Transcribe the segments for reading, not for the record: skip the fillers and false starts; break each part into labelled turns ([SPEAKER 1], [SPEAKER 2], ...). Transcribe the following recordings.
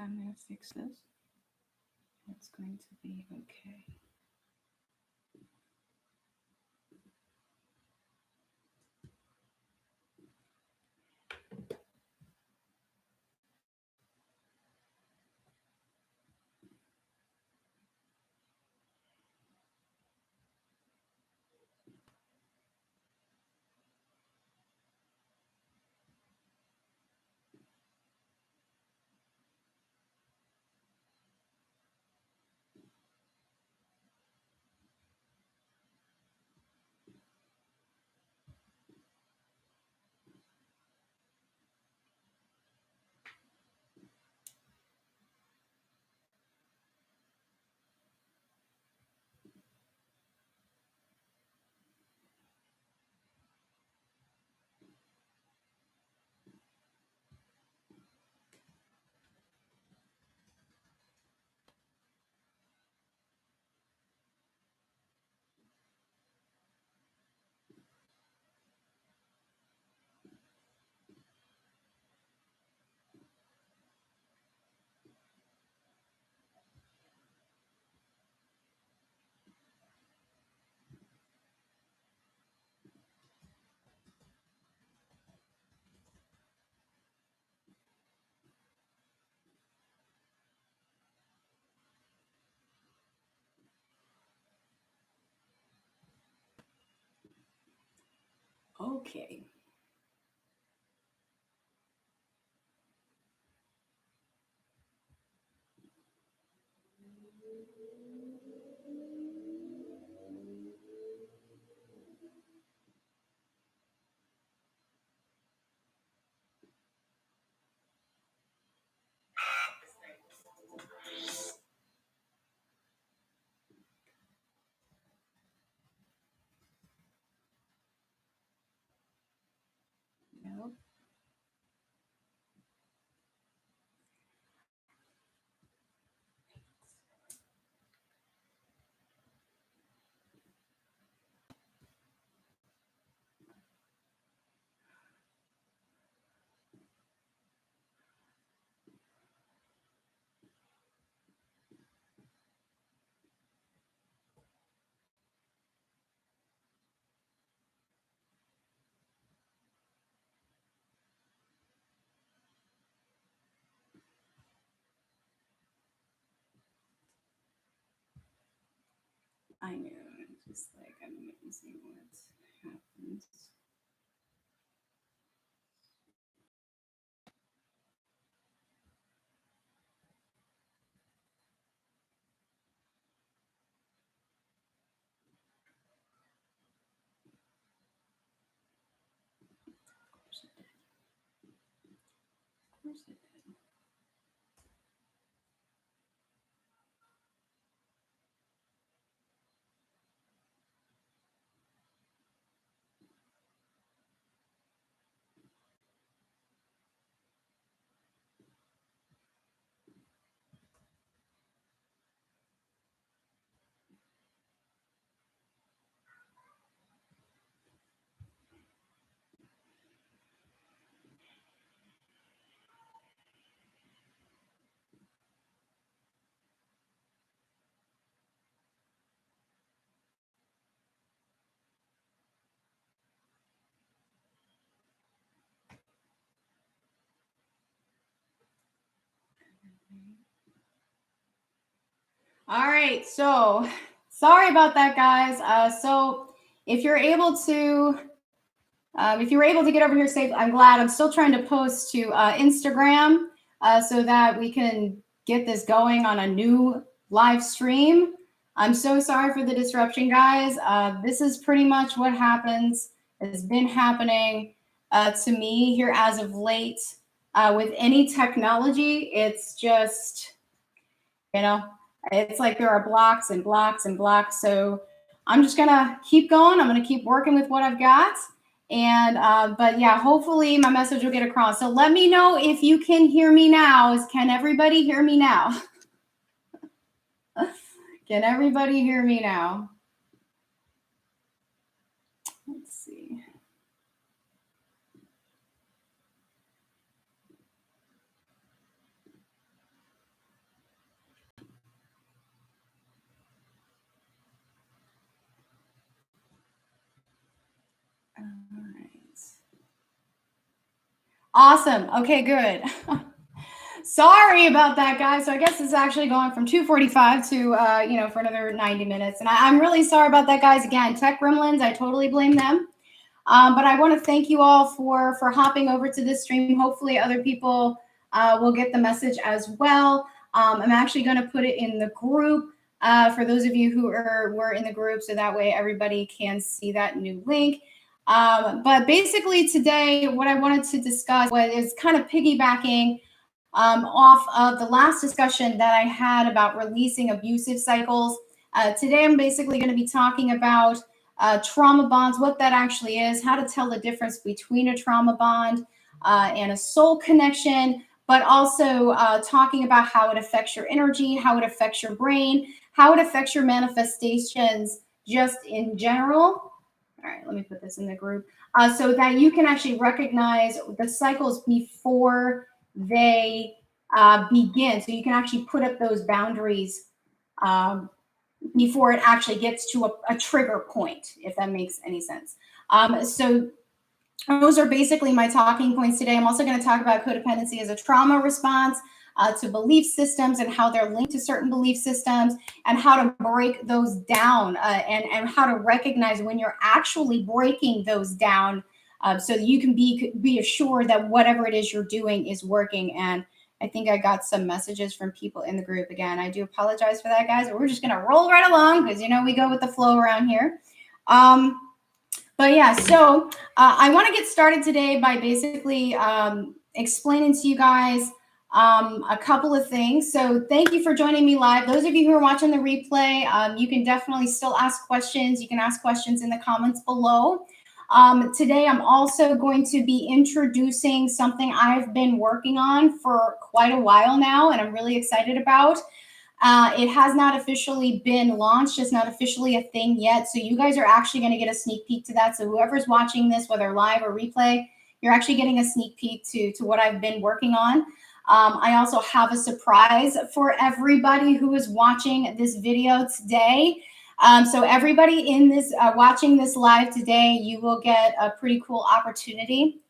[SPEAKER 1] I'm going to fix this. It's going to be okay. Okay. Nope. I know. Just like I'm amazing what happens. Of course it did. All right, so sorry about that, guys. So if you're able to, if you were able to get over here safe, I'm glad. I'm still trying to post to Instagram so that we can get this going on a new live stream. I'm so sorry for the disruption, guys. This is pretty much what happens, has been happening to me here as of late. With any technology, it's just, you know, it's like there are blocks and blocks and blocks. So I'm just gonna keep going. I'm gonna keep working with what I've got. And but yeah, hopefully my message will get across. So let me know if you can hear me now. Can everybody hear me now? Can everybody hear me now? Let's see. Awesome. Okay, good. Sorry about that, guys. So I guess it's actually going from 2:45 to, for another 90 minutes. And I'm really sorry about that, guys. Again, tech gremlins, I totally blame them. But I want to thank you all for hopping over to this stream. Hopefully other people will get the message as well. I'm actually going to put it in the group for those of you who were in the group, so that way everybody can see that new link. But basically today, what I wanted to discuss is kind of piggybacking off of the last discussion that I had about releasing abusive cycles. Today, I'm basically going to be talking about trauma bonds, what that actually is, how to tell the difference between a trauma bond and a soul connection, but also talking about how it affects your energy, how it affects your brain, how it affects your manifestations just in general. All right, let me put this in the group so that you can actually recognize the cycles before they begin. So you can actually put up those boundaries before it actually gets to a trigger point, if that makes any sense. So those are basically my talking points today. I'm also going to talk about codependency as a trauma response to belief systems and how they're linked to certain belief systems and how to break those down and how to recognize when you're actually breaking those down so that you can be assured that whatever it is you're doing is working. And I think I got some messages from people in the group. Again, I do apologize for that, guys, but we're just going to roll right along because, we go with the flow around here. But yeah, so I want to get started today by basically explaining to you guys a couple of things. So thank you for joining me live. Those of you who are watching the replay, you can definitely still ask questions. You can ask questions in the comments below. Today, I'm also going to be introducing something I've been working on for quite a while now, and I'm really excited about. It has not officially been launched. It's not officially a thing yet. So you guys are actually going to get a sneak peek to that. So whoever's watching this, whether live or replay, you're actually getting a sneak peek to what I've been working on. I also have a surprise for everybody who is watching this video today. So everybody in this watching this live today, you will get a pretty cool opportunity.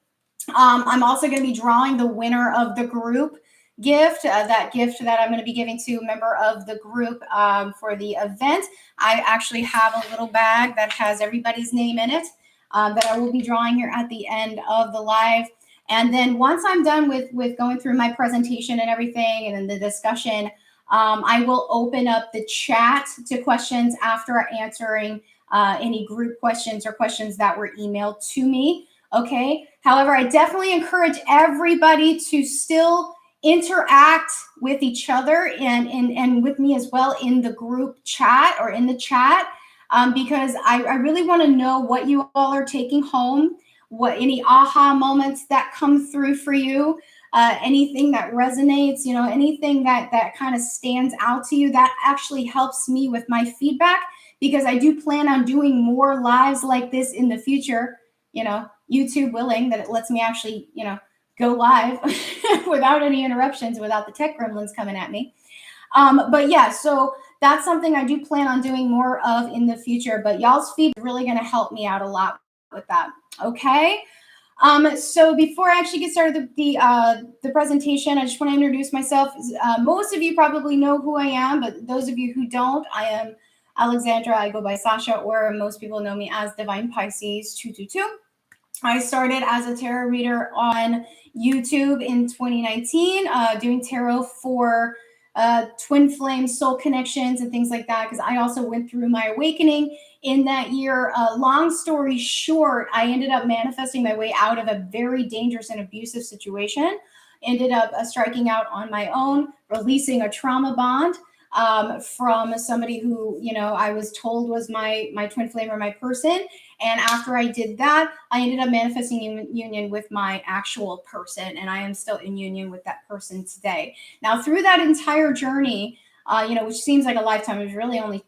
[SPEAKER 1] I'm also going to be drawing the winner of the group gift, that gift that I'm going to be giving to a member of the group for the event. I actually have a little bag that has everybody's name in it that I will be drawing here at the end of the live. And then once I'm done with going through my presentation and everything and then the discussion, I will open up the chat to questions after answering any group questions or questions that were emailed to me. Okay. However, I definitely encourage everybody to still interact with each other and with me as well in the group chat or in the chat because I really want to know what you all are taking home, what any aha moments that come through for you. Anything that resonates, anything that kind of stands out to you, that actually helps me with my feedback because I do plan on doing more lives like this in the future, YouTube willing, that it lets me actually, go live without any interruptions, without the tech gremlins coming at me. But yeah, so that's something I do plan on doing more of in the future, but y'all's feedback is really going to help me out a lot with that. Okay. So before I actually get started the presentation, I just want to introduce myself. Most of you probably know who I am, but those of you who don't, I am Alexandra. I go by Sasha, or most people know me as Divine Pisces 222. I started as a tarot reader on YouTube in 2019, doing tarot for twin flame soul connections and things like that, because I also went through my awakening in that year. Long story short, I ended up manifesting my way out of a very dangerous and abusive situation, ended up striking out on my own, releasing a trauma bond from somebody who, I was told was my twin flame or my person. And after I did that, I ended up manifesting union with my actual person. And I am still in union with that person today. Now, through that entire journey, which seems like a lifetime, it was really only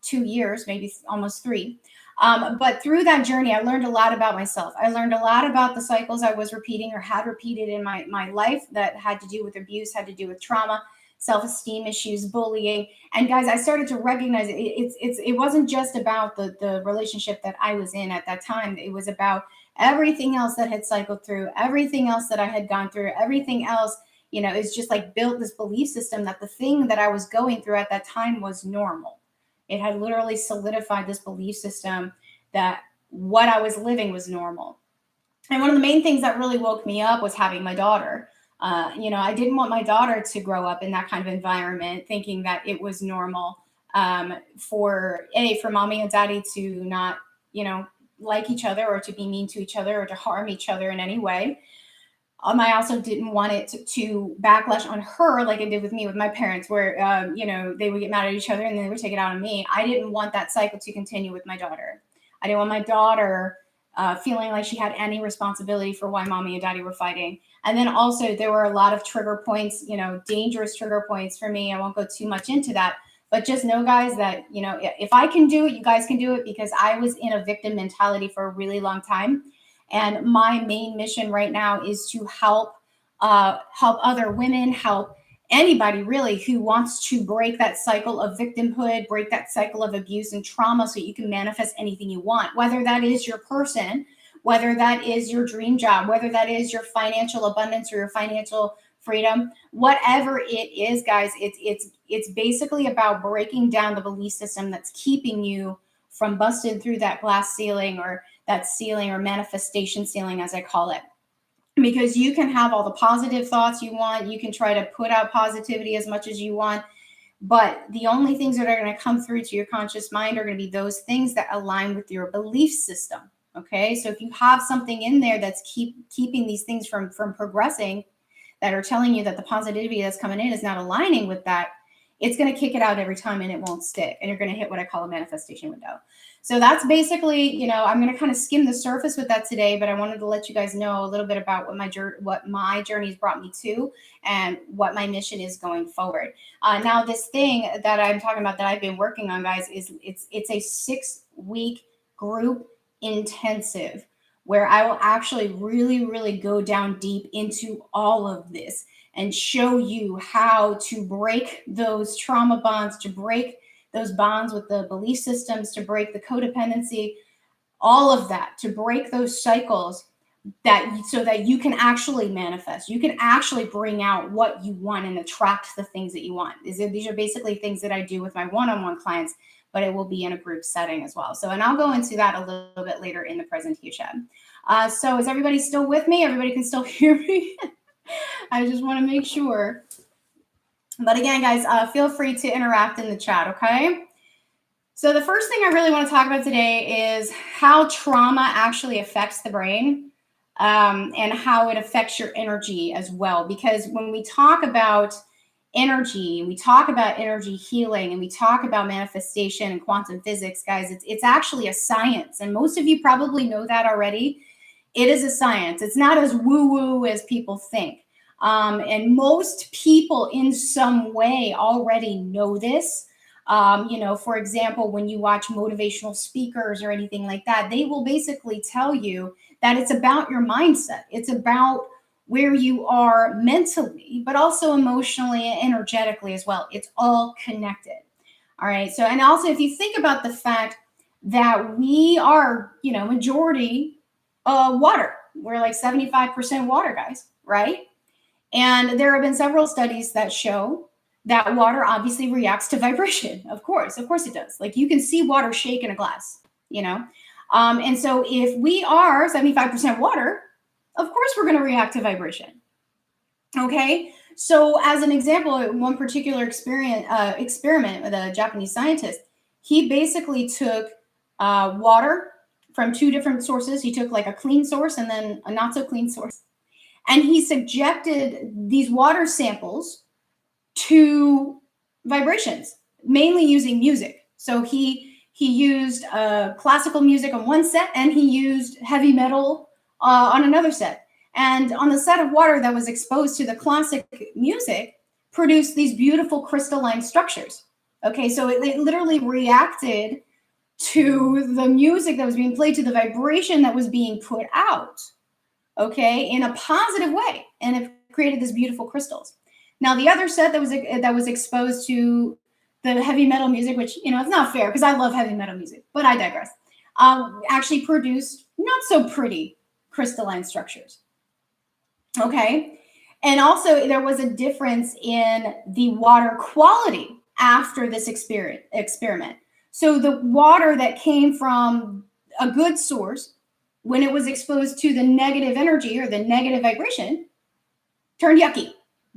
[SPEAKER 1] 2 years, maybe almost 3. But through that journey, I learned a lot about myself. I learned a lot about the cycles I was repeating or had repeated in my life that had to do with abuse, had to do with trauma, self-esteem issues, bullying. And guys, I started to recognize it wasn't just about the relationship that I was in at that time. It was about everything else that had cycled through, everything else that I had gone through, everything else, it's just like built this belief system that the thing that I was going through at that time was normal. It had literally solidified this belief system that what I was living was normal. And one of the main things that really woke me up was having my daughter. I didn't want my daughter to grow up in that kind of environment, thinking that it was normal for mommy and daddy to not, like each other, or to be mean to each other, or to harm each other in any way. I also didn't want it to backlash on her like it did with me with my parents, where they would get mad at each other and then they would take it out on me. I didn't want that cycle to continue with my daughter. I didn't want my daughter feeling like she had any responsibility for why mommy and daddy were fighting. And then also there were a lot of trigger points, dangerous trigger points for me. I won't go too much into that, but just know, guys, that, if I can do it, you guys can do it, because I was in a victim mentality for a really long time. And my main mission right now is to help other women, help anybody really who wants to break that cycle of victimhood, break that cycle of abuse and trauma, so you can manifest anything you want, whether that is your person, whether that is your dream job, whether that is your financial abundance or your financial freedom, whatever it is, guys. It's basically about breaking down the belief system that's keeping you from busting through that glass ceiling, or that ceiling, or manifestation ceiling, as I call it. Because you can have all the positive thoughts you want, you can try to put out positivity as much as you want, but the only things that are going to come through to your conscious mind are going to be those things that align with your belief system. Okay, so if you have something in there that's keeping these things from progressing, that are telling you that the positivity that's coming in is not aligning with that, it's going to kick it out every time and it won't stick. And you're going to hit what I call a manifestation window. So that's basically, I'm going to kind of skim the surface with that today, but I wanted to let you guys know a little bit about what my journey has brought me to, and what my mission is going forward. Now, this thing that I'm talking about that I've been working on, guys, is it's a 6-week group intensive, where I will actually really, really go down deep into all of this and show you how to break those trauma bonds, to break those bonds with the belief systems, to break the codependency, all of that, to break those cycles, so that you can actually manifest. You can actually bring out what you want and attract the things that you want. These are basically things that I do with my one-on-one clients, but it will be in a group setting as well. So, and I'll go into that a little bit later in the presentation. So is everybody still with me? Everybody can still hear me? I just want to make sure. But again, guys, feel free to interact in the chat, okay? So the first thing I really want to talk about today is how trauma actually affects the brain, and how it affects your energy as well. Because when we talk about energy, we talk about energy healing, and we talk about manifestation and quantum physics, guys, it's actually a science. And most of you probably know that already. It is a science. It's not as woo-woo as people think. And most people in some way already know this. For example, when you watch motivational speakers or anything like that, they will basically tell you that it's about your mindset. It's about where you are mentally, but also emotionally and energetically as well. It's all connected. All right. So, and also if you think about the fact that we are, majority water, we're like 75% water, guys, right? And there have been several studies that show that water obviously reacts to vibration. Of course it does. Like, you can see water shake in a glass, and so if we are 75% water, of course we're going to react to vibration. Okay. So as an example, one particular experiment with a Japanese scientist, he basically took water from 2 different sources. He took like a clean source and then a not so clean source. And he subjected these water samples to vibrations, mainly using music. So he used classical music on one set, and he used heavy metal on another set. And on the set of water that was exposed to the classic music, produced these beautiful crystalline structures. Okay, so it literally reacted to the music that was being played, to the vibration that was being put out. Okay, in a positive way, and it created these beautiful crystals. Now, the other set that was exposed to the heavy metal music, which, you know, it's not fair because I love heavy metal music, but I digress, actually produced not so pretty crystalline structures. Okay. And also, there was a difference in the water quality after this experiment. So the water that came from a good source, when it was exposed to the negative energy or the negative vibration, turned yucky,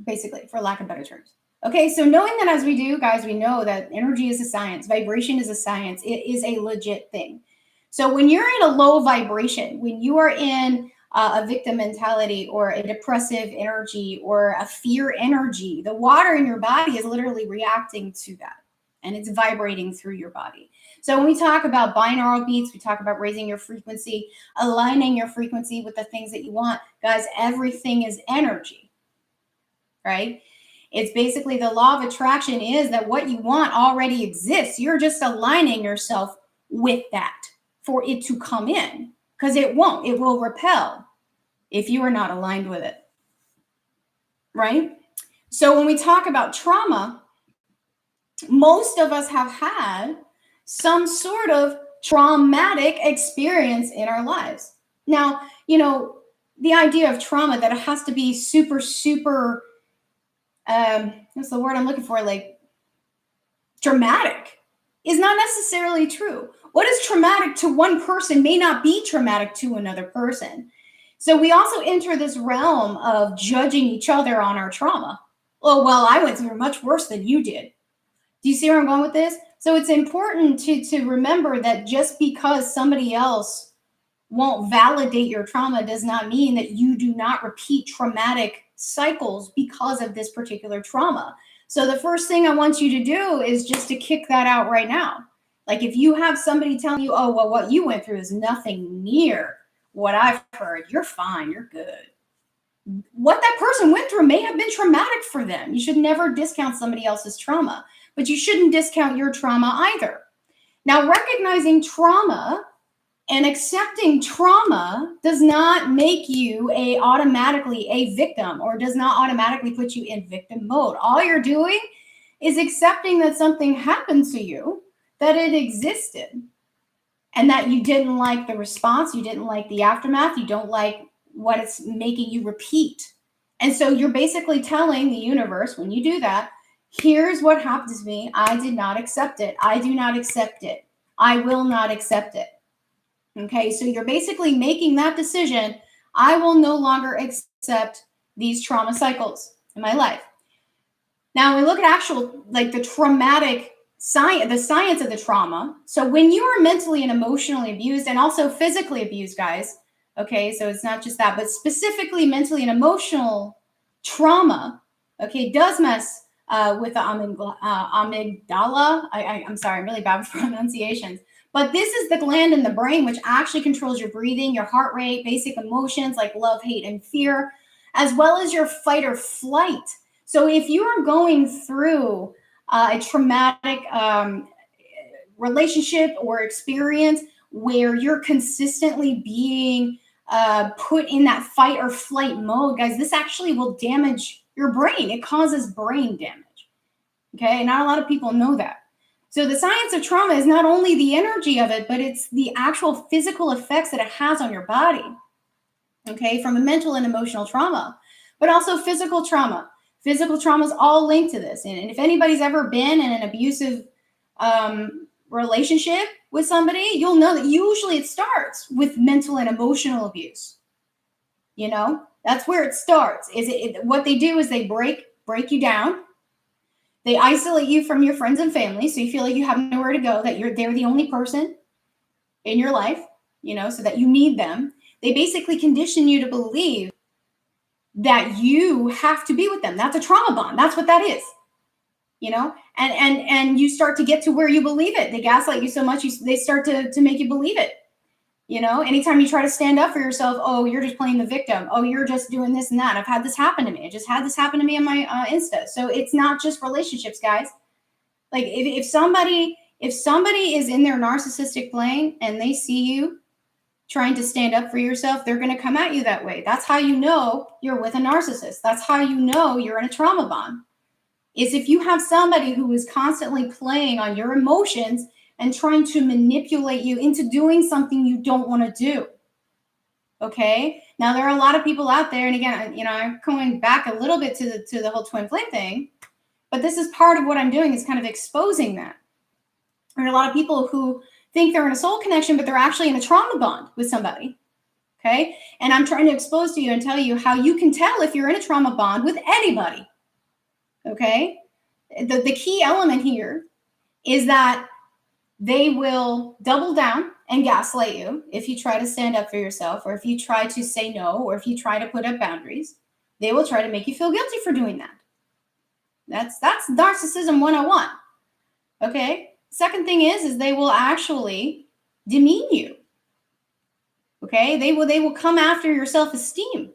[SPEAKER 1] basically, for lack of better terms. Okay, so knowing that as we do, guys, we know that energy is a science, vibration is a science, it is a legit thing. So when you're in a low vibration, when you are in a victim mentality or a depressive energy or a fear energy, the water in your body is literally reacting to that and it's vibrating through your body. So when we talk about binaural beats, we talk about raising your frequency, aligning your frequency with the things that you want. Guys, everything is energy, right? It's basically the law of attraction is that what you want already exists. You're just aligning yourself with that for it to come in, because it won't. It will repel if you are not aligned with it, right? So when we talk about trauma, most of us have had some sort of traumatic experience in our lives. Now, you know, the idea of trauma that it has to be super, super, what's the word I'm looking for? Like dramatic is not necessarily true. What is traumatic to one person may not be traumatic to another person. So we also enter this realm of judging each other on our trauma. Oh, well, I went through much worse than you did. Do you see where I'm going with this? So it's important to remember that just because somebody else won't validate your trauma does not mean that you do not repeat traumatic cycles because of this particular trauma. So the first thing I want you to do is just to kick that out right now. Like if you have somebody telling you, oh, well, what you went through is nothing near what I've heard, you're fine, you're good. What that person went through may have been traumatic for them. You should never discount somebody else's trauma, but you shouldn't discount your trauma either. Now, recognizing trauma and accepting trauma does not make you automatically a victim or does not automatically put you in victim mode. All you're doing is accepting that something happened to you, that it existed, and that you didn't like the response, you didn't like the aftermath, you don't like what it's making you repeat. And so you're basically telling the universe, when you do that, here's what happened to me. I did not accept it. I do not accept it. I will not accept it. Okay, so you're basically making that decision. I will no longer accept these trauma cycles in my life. Now, when we look at actual, like the traumatic science, the science of the trauma. So when you are mentally and emotionally abused and also physically abused, guys, okay, so it's not just that, but specifically mentally and emotional trauma, okay, does mess with the amygdala. I'm sorry, I'm really bad with pronunciations. But this is the gland in the brain which actually controls your breathing, your heart rate, basic emotions like love, hate, and fear, as well as your fight or flight. So if you are going through a traumatic relationship or experience where you're consistently being put in that fight or flight mode, guys, this actually will damage your brain. It causes brain damage. Okay, not a lot of people know that. So the science of trauma is not only the energy of it, but it's the actual physical effects that it has on your body. Okay, from a mental and emotional trauma, but also physical trauma. Physical trauma is all linked to this. And if anybody's ever been in an abusive relationship with somebody, you'll know that usually it starts with mental and emotional abuse. You know, that's where it starts. What they do is they break you down. They isolate you from your friends and family, so you feel like you have nowhere to go, that they're the only person in your life, you know, so that you need them. They basically condition you to believe that you have to be with them. That's a trauma bond. That's what that is, you know, and you start to get to where you believe it. They gaslight you so much, they start to make you believe it. You know, anytime you try to stand up for yourself, oh, you're just playing the victim. Oh, you're just doing this and that. I've had this happen to me. I just had this happen to me on my Insta. So it's not just relationships, guys. Like if somebody is in their narcissistic plane and they see you trying to stand up for yourself, they're going to come at you that way. That's how you know you're with a narcissist. That's how you know you're in a trauma bond. Is if you have somebody who is constantly playing on your emotions and trying to manipulate you into doing something you don't want to do. Okay. Now there are a lot of people out there, and again, I'm going back a little bit to the whole twin flame thing, but this is part of what I'm doing, is kind of exposing that. There are a lot of people who think they're in a soul connection, but they're actually in a trauma bond with somebody. Okay. And I'm trying to expose to you and tell you how you can tell if you're in a trauma bond with anybody. Okay. The key element here is that they will double down and gaslight you if you try to stand up for yourself, or if you try to say no, or if you try to put up boundaries. They will try to make you feel guilty for doing that. That's narcissism 101. Okay. Second thing is they will actually demean you. Okay. They will come after your self-esteem.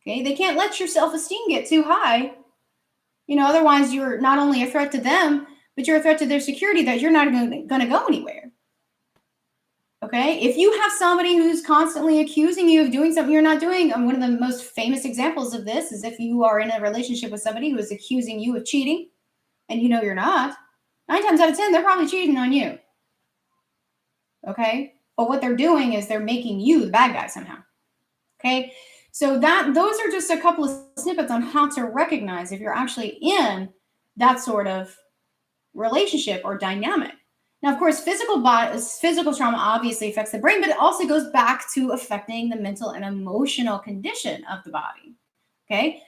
[SPEAKER 1] Okay. They can't let your self-esteem get too high. Otherwise you're not only a threat to them, but you're a threat to their security, that you're not going to go anywhere. Okay. If you have somebody who's constantly accusing you of doing something you're not doing, one of the most famous examples of this is if you are in a relationship with somebody who is accusing you of cheating and you're not, 9 times out of 10, they're probably cheating on you. Okay. But what they're doing is they're making you the bad guy somehow. Okay. So those are just a couple of snippets on how to recognize if you're actually in that sort of relationship or dynamic. Now, of course, physical trauma obviously affects the brain, but it also goes back to affecting the mental and emotional condition of the body. Okay.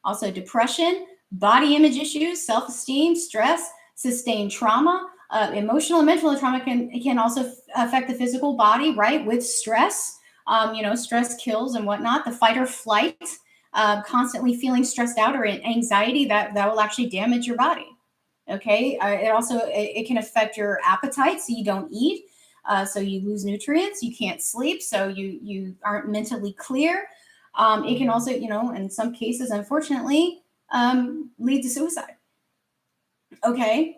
[SPEAKER 1] Also depression, body image issues, self-esteem, stress, sustained trauma, emotional and mental trauma can also affect the physical body, right? With stress, stress kills and whatnot. The fight or flight, constantly feeling stressed out or anxiety, that will actually damage your body. Okay. It can affect your appetite, so you don't eat, so you lose nutrients, you can't sleep, so you aren't mentally clear. It can also, in some cases, unfortunately, lead to suicide. Okay.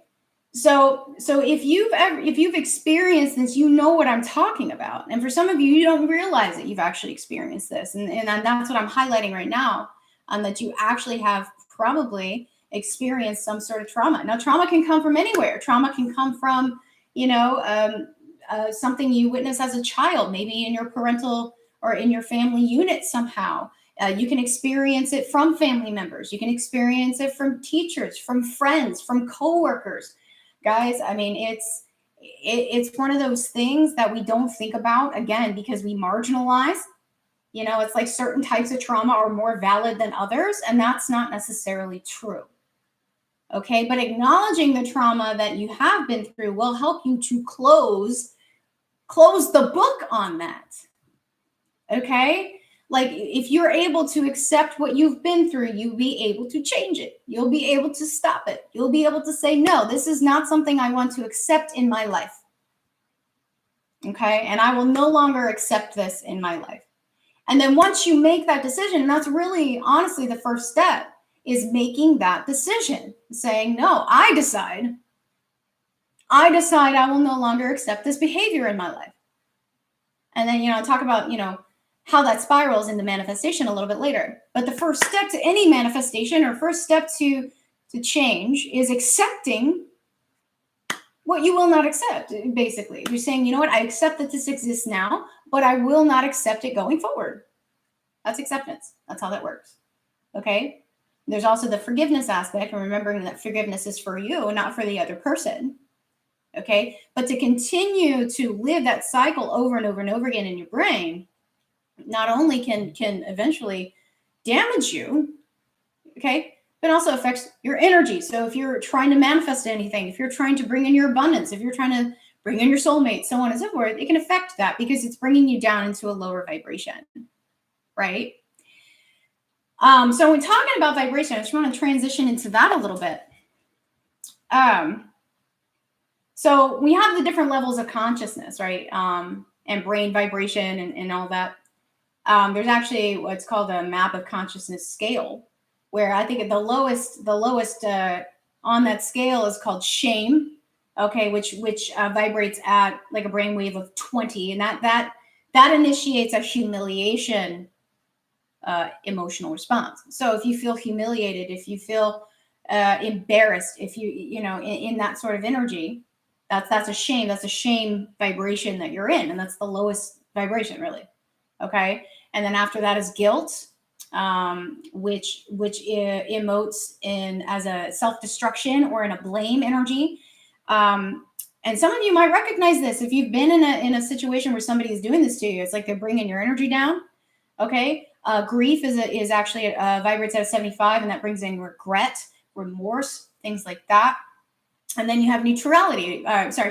[SPEAKER 1] So if you've experienced this, you know what I'm talking about. And for some of you, you don't realize that you've actually experienced this. And that's what I'm highlighting right now, that you actually have probably experienced some sort of trauma. Now, trauma can come from anywhere. Trauma can come from, something you witnessed as a child, maybe in your parental or in your family unit somehow. You can experience it from family members. You can experience it from teachers, from friends, from coworkers. Guys, I mean, it's one of those things that we don't think about, again, because we marginalize. It's like certain types of trauma are more valid than others, and that's not necessarily true. Okay, but acknowledging the trauma that you have been through will help you to close the book on that. Okay? Like, if you're able to accept what you've been through, you'll be able to change it. You'll be able to stop it. You'll be able to say, no, this is not something I want to accept in my life. Okay? And I will no longer accept this in my life. And then once you make that decision, and that's really, honestly, the first step, is making that decision, saying, no, I decide I will no longer accept this behavior in my life. And then, talk about, how that spirals into manifestation a little bit later. But the first step to any manifestation, or first step to change, is accepting what you will not accept, basically. You're saying, you know what, I accept that this exists now, but I will not accept it going forward. That's acceptance. That's how that works. Okay? There's also the forgiveness aspect, and remembering that forgiveness is for you, not for the other person. Okay? But to continue to live that cycle over and over and over again in your brain, not only can eventually damage you, okay, but also affects your energy. So if you're trying to manifest anything, if you're trying to bring in your abundance, if you're trying to bring in your soulmate, so on and so forth, it can affect that because it's bringing you down into a lower vibration, right? So when talking about vibration, I just want to transition into that a little bit. So we have the different levels of consciousness, right? And brain vibration and all that. There's actually what's called a map of consciousness scale, where I think the lowest on that scale is called shame. Okay, which vibrates at like a brainwave of 20, and that that initiates a humiliation emotional response. So if you feel humiliated, if you feel embarrassed, if you know, in that sort of energy, that's a shame. That's a shame vibration that you're in, and that's the lowest vibration, really. Okay, and then after that is guilt, which emotes in as a self-destruction or in a blame energy. And some of you might recognize this if you've been in a situation where somebody is doing this to you. It's like they're bringing your energy down. Okay, grief is actually vibrates at a 75, and that brings in regret, remorse, things like that. And then you have neutrality.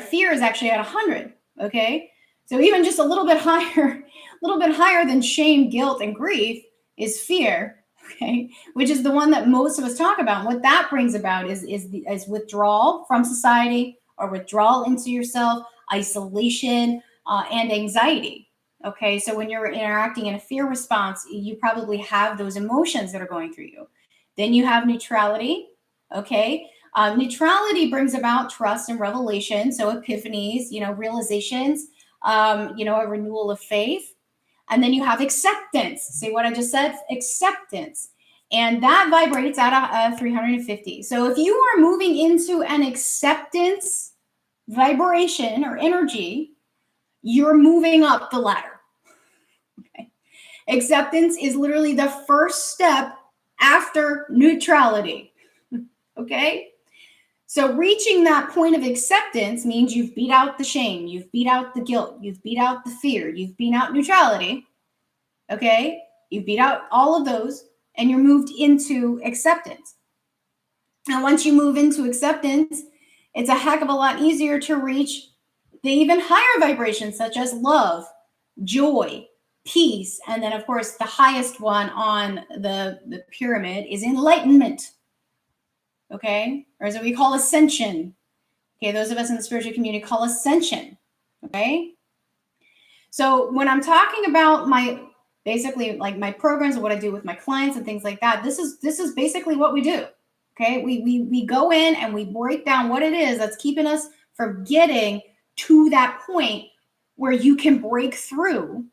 [SPEAKER 1] Fear is actually at 100. Okay, so even just a little bit higher than shame, guilt, and grief is fear. Okay, which is the one that most of us talk about. And what that brings about is withdrawal from society, or withdrawal into yourself, isolation, and anxiety. Okay, so when you're interacting in a fear response, you probably have those emotions that are going through you. Then you have neutrality. Okay, neutrality brings about trust and revelation, so epiphanies, realizations, a renewal of faith. And then you have acceptance. See what I just said? Acceptance. And that vibrates at 350. So if you are moving into an acceptance vibration or energy, you're moving up the ladder. Okay. Acceptance is literally the first step after neutrality. Okay. So reaching that point of acceptance means you've beat out the shame, you've beat out the guilt, you've beat out the fear, you've beat out neutrality. Okay. You've beat out all of those, and you're moved into acceptance. And once you move into acceptance, it's a heck of a lot easier to reach the even higher vibrations, such as love, joy, peace. And then, of course, the highest one on the pyramid is enlightenment. Okay, or as we call ascension. Okay, those of us in the spiritual community call ascension. Okay, so when I'm talking about my programs, or what I do with my clients and things like that, this is basically what we do. Okay, we go in and we break down what it is that's keeping us from getting to that point where you can break through,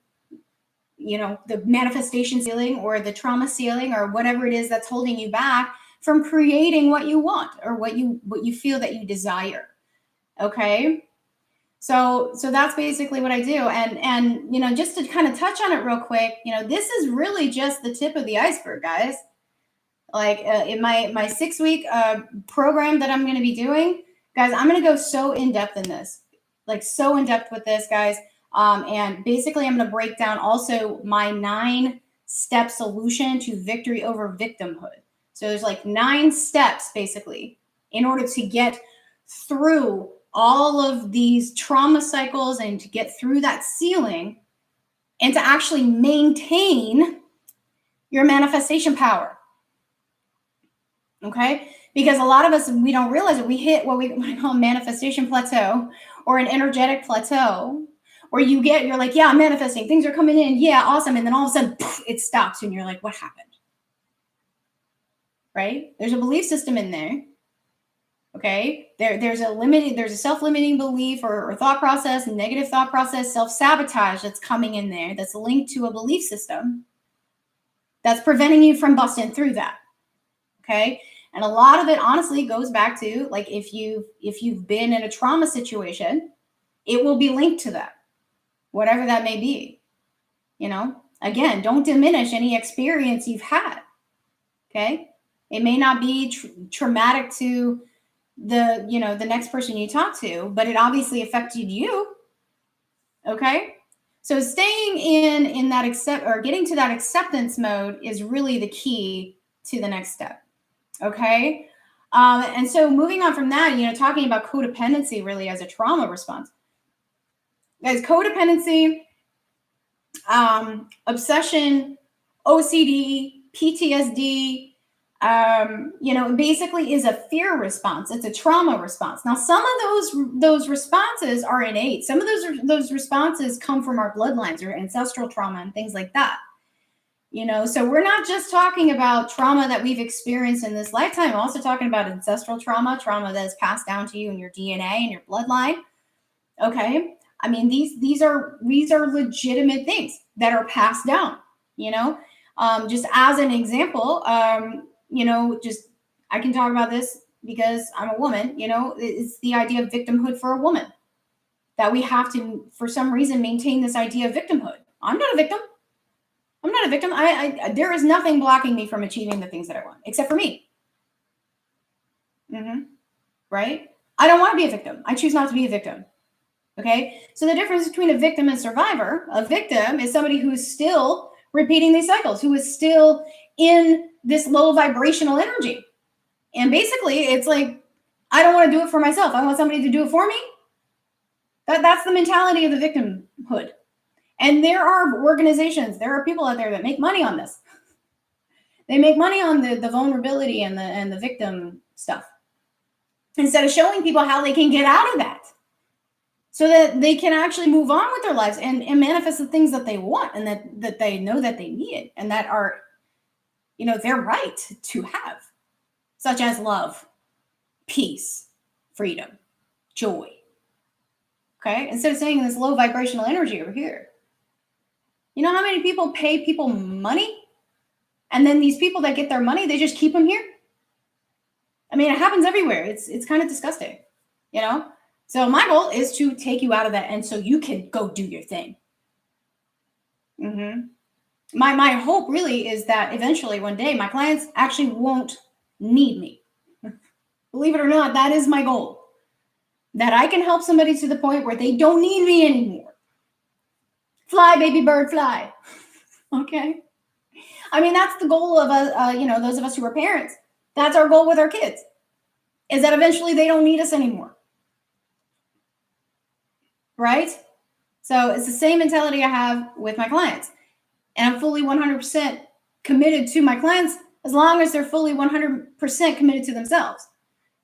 [SPEAKER 1] the manifestation ceiling or the trauma ceiling or whatever it is that's holding you back from creating what you want or what you feel that you desire. Okay. So that's basically what I do. And just to kind of touch on it real quick, this is really just the tip of the iceberg, guys. Like in my 6-week program that I'm going to be doing, guys, I'm going to go so in depth in this, like so in depth with this, guys. And basically I'm going to break down also my 9-step solution to victory over victimhood. So there's like 9 steps basically in order to get through all of these trauma cycles and to get through that ceiling and to actually maintain your manifestation power. Okay? Because a lot of us, we don't realize that we hit what we call a manifestation plateau or an energetic plateau, where you're like, yeah, I'm manifesting. Things are coming in. Yeah, awesome. And then all of a sudden, poof, it stops and you're like, what happened? Right? There's a belief system in there. Okay. There's a self-limiting belief or thought process, negative thought process, self-sabotage that's coming in there that's linked to a belief system that's preventing you from busting through that. Okay. And a lot of it honestly goes back to, like, if you've been in a trauma situation, it will be linked to that, whatever that may be. Again, don't diminish any experience you've had. Okay. It may not be traumatic to the next person you talk to, but it obviously affected you. Okay. So staying in that getting to that acceptance mode is really the key to the next step. Okay. And so moving on from that, talking about codependency really as a trauma response. Guys, codependency, obsession, OCD, PTSD, basically is a fear response. It's a trauma response. Now, some of those responses are innate. Some of those responses come from our bloodlines or ancestral trauma and things like that. So we're not just talking about trauma that we've experienced in this lifetime. We're also talking about ancestral trauma that is passed down to you in your DNA and your bloodline. Okay. I mean, these are legitimate things that are passed down, you know. Just as an example, you know, just I can talk about this because I'm a woman, you know, it's the idea of victimhood for a woman, that we have to, for some reason, maintain this idea of victimhood. I'm not a victim. I'm not a victim. There is nothing blocking me from achieving the things that I want, except for me. Right? I don't want to be a victim. I choose not to be a victim. Okay? So the difference between a victim and survivor, a victim is somebody who's still repeating these cycles, who is still in this low vibrational energy. And basically, it's like, I don't want to do it for myself. I want somebody to do it for me. That's the mentality of the victimhood. And there are organizations, there are people out there that make money on this. They make money on the vulnerability and the victim stuff, instead of showing people how they can get out of that, so that they can actually move on with their lives and manifest the things that they want and that they know that they need and that are, you know, their right to have, such as love, peace, freedom, joy. Okay? Instead of staying in this low vibrational energy over here. You know how many people pay people money? And then these people that get their money, they just keep them here? I mean, it happens everywhere. It's kind of disgusting, you know? So my goal is to take you out of that, and so you can go do your thing. My hope really is that eventually one day my clients actually won't need me. Believe it or not, that is my goal. That I can help somebody to the point where they don't need me anymore. Fly, baby bird, fly. Okay? I mean, that's the goal of us, you know, those of us who are parents. That's our goal with our kids, is that eventually they don't need us anymore. Right? So it's the same mentality I have with my clients. And I'm fully 100% committed to my clients as long as they're fully 100% committed to themselves.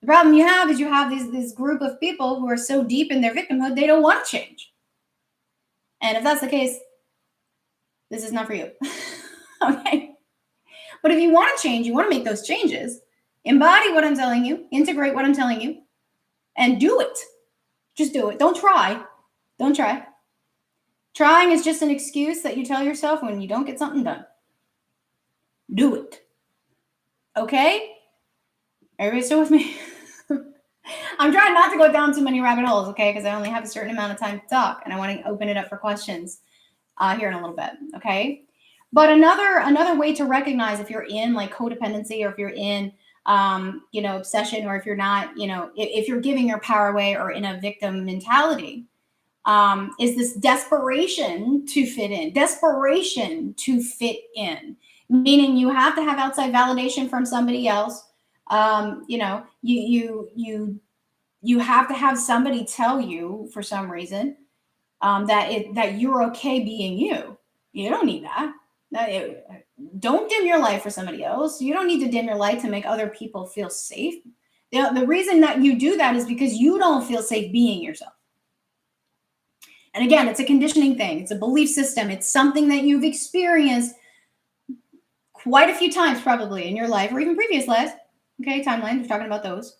[SPEAKER 1] The problem you have is you have this group of people who are so deep in their victimhood, they don't want to change. And if that's the case, this is not for you. Okay? But if you want to change, you want to make those changes, embody what I'm telling you, integrate what I'm telling you, and do it. Just do it. Don't try. Don't try. Trying is just an excuse that you tell yourself when you don't get something done. Do it. Okay? Everybody still with me? I'm trying not to go down too many rabbit holes, okay? Because I only have a certain amount of time to talk, and I want to open it up for questions here in a little bit, okay? But another way to recognize if you're in like codependency, or if you're in you know, obsession, or if you're not, you know, if you're giving your power away or in a victim mentality, is this desperation to fit in. Desperation to fit in, meaning you have to have outside validation from somebody else. You know, you have to have somebody tell you for some reason that you're okay being you. You don't need that. Don't dim your light for somebody else. You don't need to dim your light to make other people feel safe. The reason that you do that is because you don't feel safe being yourself. And again, it's a conditioning thing. It's a belief system. It's something that you've experienced quite a few times probably in your life, or even previous lives. Okay, timelines, we're talking about those.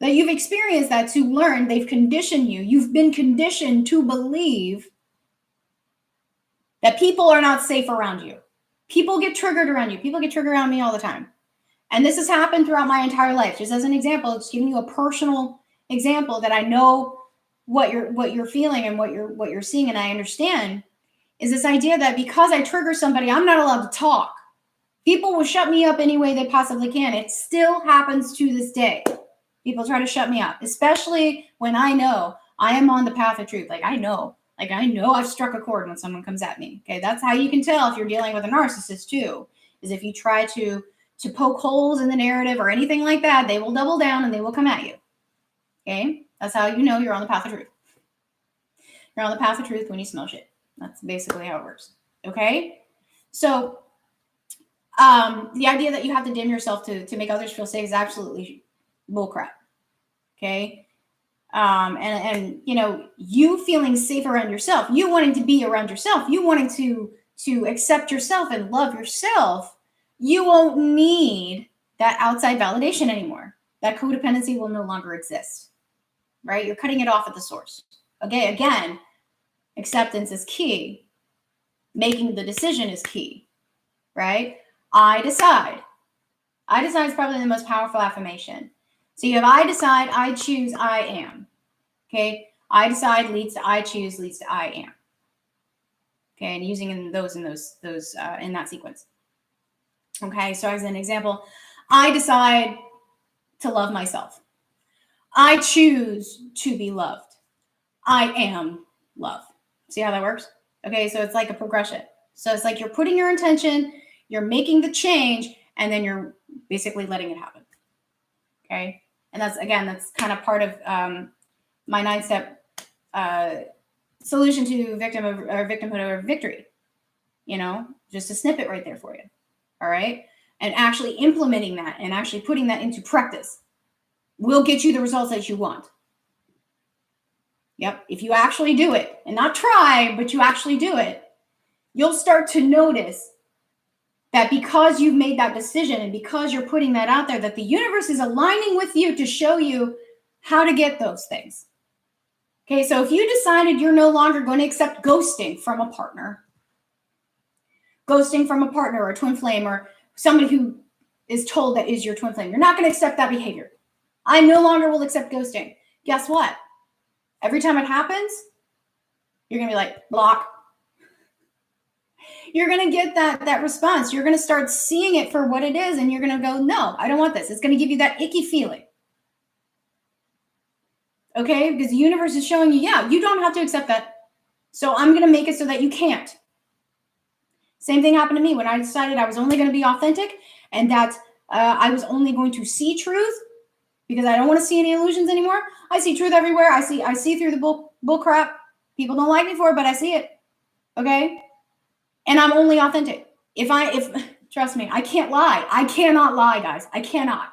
[SPEAKER 1] That you've experienced that to learn. They've conditioned you. You've been conditioned to believe that people are not safe around you. People get triggered around you. People get triggered around me all the time. And this has happened throughout my entire life. Just as an example, it's giving you a personal example that I know what you're feeling and what you're seeing, and I understand, is this idea that because I trigger somebody, I'm not allowed to talk. People will shut me up any way they possibly can. It still happens to this day. People try to shut me up, especially when I know I am on the path of truth. I know I've struck a chord when someone comes at me. Okay, that's how you can tell if you're dealing with a narcissist too, is if you try to poke holes in the narrative or anything like that, they will double down and they will come at you. Okay, that's how you know you're on the path of truth. You're on the path of truth when you smell shit. That's basically how it works. Okay, so the idea that you have to dim yourself to make others feel safe is absolutely bullcrap. Okay. And you know, you feeling safe around yourself, you wanting to be around yourself, you wanting to accept yourself and love yourself, you won't need that outside validation anymore. That codependency will no longer exist, right? You're cutting it off at the source. Okay, again, Acceptance is key. Making the decision is key, right? I decide. I decide is probably the most powerful affirmation. So you have I decide, I choose, I am. Okay? I decide leads to I choose, leads to I am. Okay, and using in that sequence. Okay, so as an example, I decide to love myself. I choose to be loved. I am love. See how that works? Okay, so it's like a progression. So it's like you're putting your intention, you're making the change, and then you're basically letting it happen. Okay, and that's kind of part of my 9-step solution to victimhood over victory. You know, just a snippet right there for you. All right, and actually implementing that and actually putting that into practice will get you the results that you want. Yep, if you actually do it, and not try, but you actually do it, you'll start to notice that because you've made that decision and because you're putting that out there, that the universe is aligning with you to show you how to get those things. Okay, so if you decided you're no longer going to accept ghosting from a partner or a twin flame or somebody who is told that is your twin flame, you're not going to accept that behavior. I no longer will accept ghosting. Guess what? Every time it happens, you're going to be like, block. You're going to get that response. You're going to start seeing it for what it is, and you're going to go, no, I don't want this. It's going to give you that icky feeling. Okay? Because the universe is showing you, yeah, you don't have to accept that. So I'm going to make it so that you can't. Same thing happened to me when I decided I was only going to be authentic and that I was only going to see truth because I don't want to see any illusions anymore. I see truth everywhere. I see through the bull crap. People don't like me for it, but I see it. Okay? And I'm only authentic. If trust me, I can't lie. I cannot lie, guys. I cannot.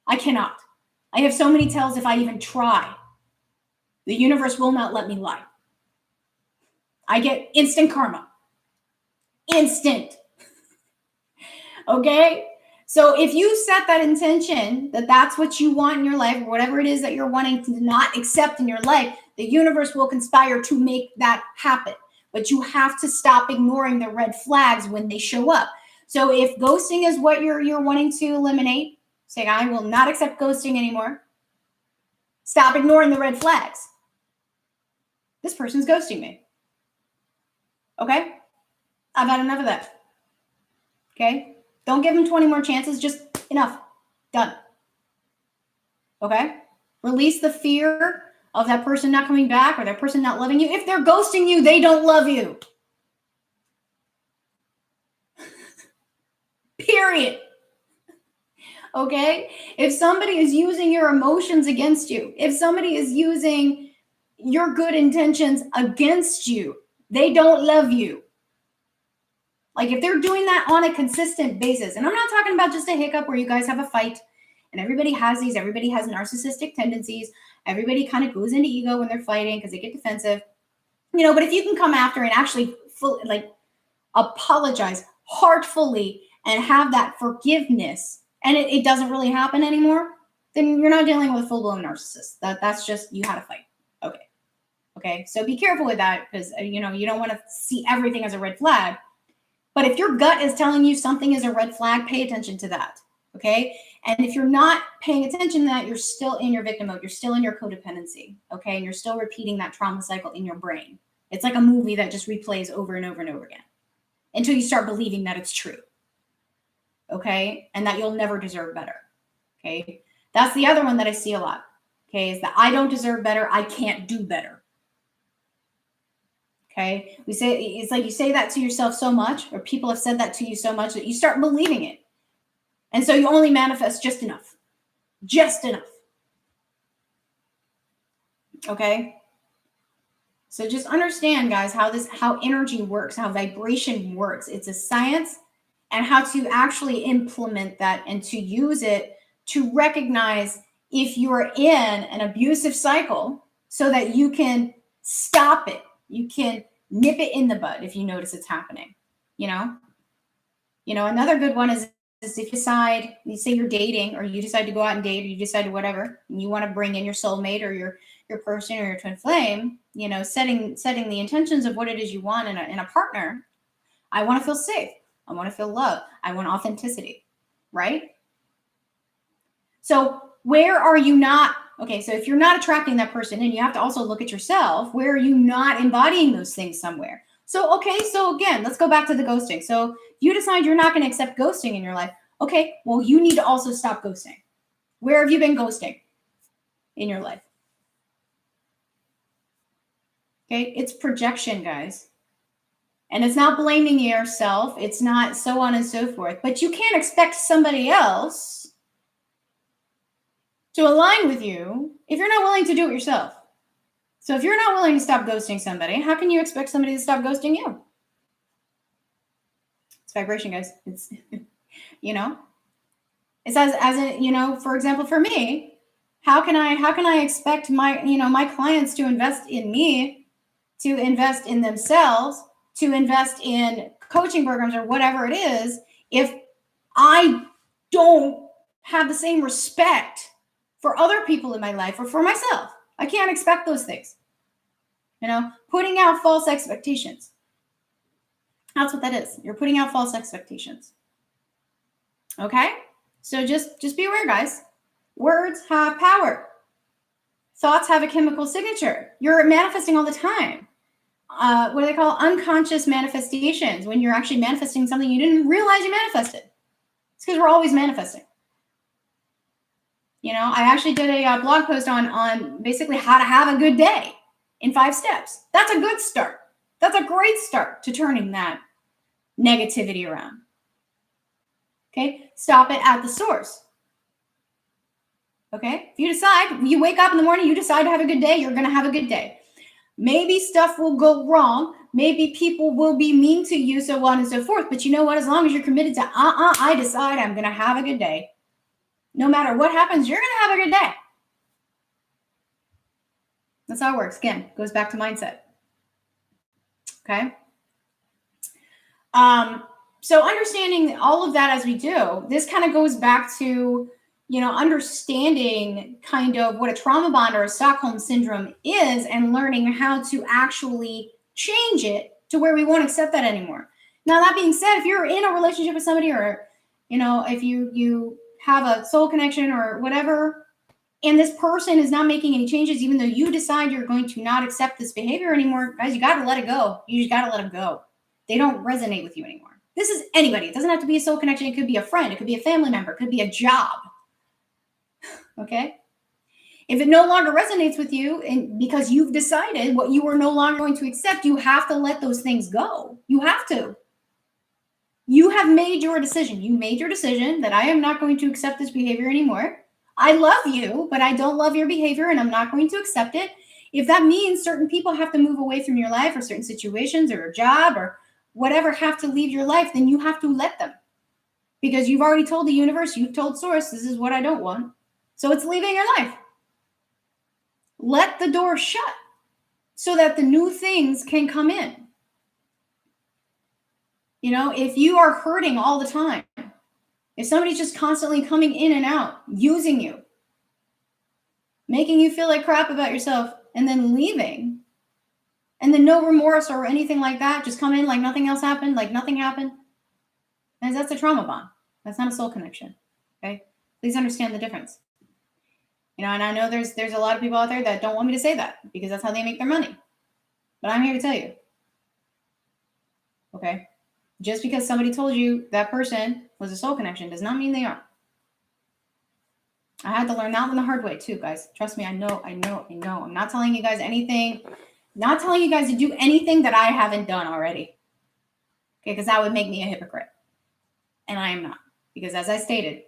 [SPEAKER 1] I have so many tells if I even try. The universe will not let me lie. I get instant karma. Instant. Okay? So if you set that intention that that's what you want in your life, or whatever it is that you're wanting to not accept in your life, the universe will conspire to make that happen. But you have to stop ignoring the red flags when they show up. So if ghosting is what you're wanting to eliminate, say, I will not accept ghosting anymore. Stop ignoring the red flags. This person's ghosting me. Okay? I've had enough of that. Okay? Don't give them 20 more chances. Just enough. Done. Okay? Release the fear of that person not coming back or that person not loving you. If they're ghosting you, they don't love you. Period. Okay? If somebody is using your emotions against you, if somebody is using your good intentions against you, they don't love you. Like if they're doing that on a consistent basis, and I'm not talking about just a hiccup where you guys have a fight and everybody has narcissistic tendencies. Everybody kind of goes into ego when they're fighting because they get defensive, but if you can come after and actually apologize heartfully and have that forgiveness and it doesn't really happen anymore, then you're not dealing with a full-blown narcissist. That's just, you had a fight. Okay. So be careful with that because, you don't want to see everything as a red flag. But if your gut is telling you something is a red flag, pay attention to that. Okay. And if you're not paying attention to that, you're still in your victim mode. You're still in your codependency. Okay. And you're still repeating that trauma cycle in your brain. It's like a movie that just replays over and over and over again until you start believing that it's true. Okay. And that you'll never deserve better. Okay. That's the other one that I see a lot. Okay. Is that I don't deserve better. I can't do better. Okay. It's like you say that to yourself so much, or people have said that to you so much that you start believing it. And so you only manifest just enough. Just enough. Okay. So just understand, guys, how energy works, how vibration works. It's a science, and how to actually implement that and to use it to recognize if you're in an abusive cycle so that you can stop it. You can nip it in the bud if you notice it's happening. Another good one is if you say you're dating, or you decide to go out and date, or you decide to whatever, and you want to bring in your soulmate or your your person or your twin flame, you know, setting the intentions of what it is you want in a partner. I want to feel safe. I want to feel love. I want authenticity, right? So where are you not? Okay, so if you're not attracting that person, and you have to also look at yourself, where are you not embodying those things somewhere? So, okay, so again, let's go back to the ghosting. So you decide you're not going to accept ghosting in your life. Okay, well, you need to also stop ghosting. Where have you been ghosting in your life? Okay, it's projection, guys. And it's not blaming yourself. It's not so on and so forth. But you can't expect somebody else to align with you if you're not willing to do it yourself. So if you're not willing to stop ghosting somebody, how can you expect somebody to stop ghosting you? It's vibration, guys. It's, you know, it's as a, you know, for example, for me, how can I expect my, you know, my clients to invest in me, to invest in themselves, to invest in coaching programs or whatever it is, if I don't have the same respect for other people in my life or for myself? I can't expect those things. You know, putting out false expectations. That's what that is. You're putting out false expectations. Okay? So just be aware, guys. Words have power. Thoughts have a chemical signature. You're manifesting all the time. What do they call unconscious manifestations? When you're actually manifesting something you didn't realize you manifested. It's because we're always manifesting. You know, I actually did a blog post on basically how to have a good day in 5 steps. That's a good start. That's a great start to turning that negativity around. Okay, stop it at the source. Okay, if you decide, you wake up in the morning, you decide to have a good day, you're going to have a good day. Maybe stuff will go wrong. Maybe people will be mean to you, so on and so forth. But you know what? As long as you're committed to, I decide I'm going to have a good day. No matter what happens, you're going to have a good day. That's how it works. Again, goes back to mindset. Okay. So understanding all of that as we do, this kind of goes back to, you know, understanding kind of what a trauma bond or a Stockholm syndrome is and learning how to actually change it to where we won't accept that anymore. Now, that being said, if you're in a relationship with somebody, or, you know, if you have a soul connection or whatever, and this person is not making any changes, even though you decide you're going to not accept this behavior anymore, guys, you got to let it go. You just got to let them go. They don't resonate with you anymore. This is anybody. It doesn't have to be a soul connection. It could be a friend. It could be a family member. It could be a job. Okay? If it no longer resonates with you, and because you've decided what you are no longer going to accept, you have to let those things go. You have to. You have made your decision. You made your decision that I am not going to accept this behavior anymore. I love you, but I don't love your behavior, and I'm not going to accept it. If that means certain people have to move away from your life, or certain situations or a job or whatever have to leave your life, then you have to let them. Because you've already told the universe, you've told source, this is what I don't want. So it's leaving your life. Let the door shut so that the new things can come in. You know, if you are hurting all the time, if somebody's just constantly coming in and out, using you, making you feel like crap about yourself, and then leaving, and then no remorse or anything like that, just come in like nothing else happened, like nothing happened, and that's a trauma bond. That's not a soul connection. Okay? Please understand the difference. You know, and I know there's a lot of people out there that don't want me to say that because that's how they make their money. But I'm here to tell you. Okay? Just because somebody told you that person was a soul connection does not mean they are. I had to learn that one the hard way too, guys. Trust me, I know. I'm not telling you guys anything, not telling you guys to do anything that I haven't done already. Okay, because that would make me a hypocrite. And I am not. Because as I stated,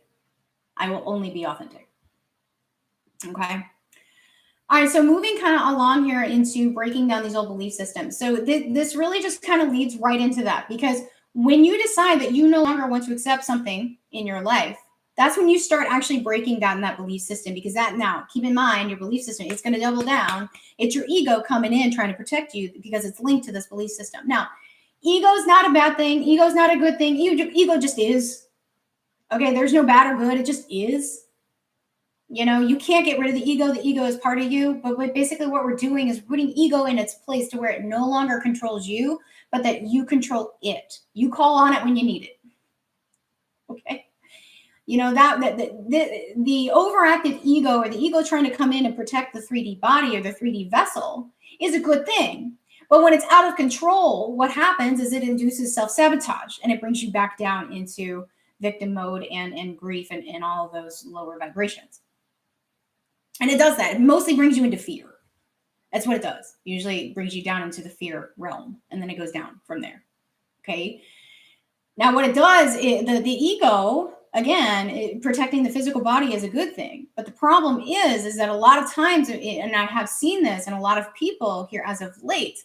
[SPEAKER 1] I will only be authentic. Okay. All right. So moving kind of along here into breaking down these old belief systems. So this really just kind of leads right into that, because when you decide that you no longer want to accept something in your life, that's when you start actually breaking down that belief system. Because that, now keep in mind, your belief system, it's going to double down. It's your ego coming in trying to protect you because it's linked to this belief system. Now, ego is not a bad thing. Ego is not a good thing. Ego just is. Okay. There's no bad or good. It just is. You know, you can't get rid of the ego. The ego is part of you. But basically what we're doing is putting ego in its place to where it no longer controls you, but that you control it. You call on it when you need it. Okay. You know, the overactive ego, or the ego trying to come in and protect the 3D body or the 3D vessel, is a good thing. But when it's out of control, what happens is it induces self-sabotage, and it brings you back down into victim mode and grief and all of those lower vibrations. And it does that. It mostly brings you into fear. That's what it does. Usually it brings you down into the fear realm, and then it goes down from there. Okay. Now, what it does, the ego, again, protecting the physical body is a good thing. But the problem is that a lot of times, and I have seen this in a lot of people here as of late,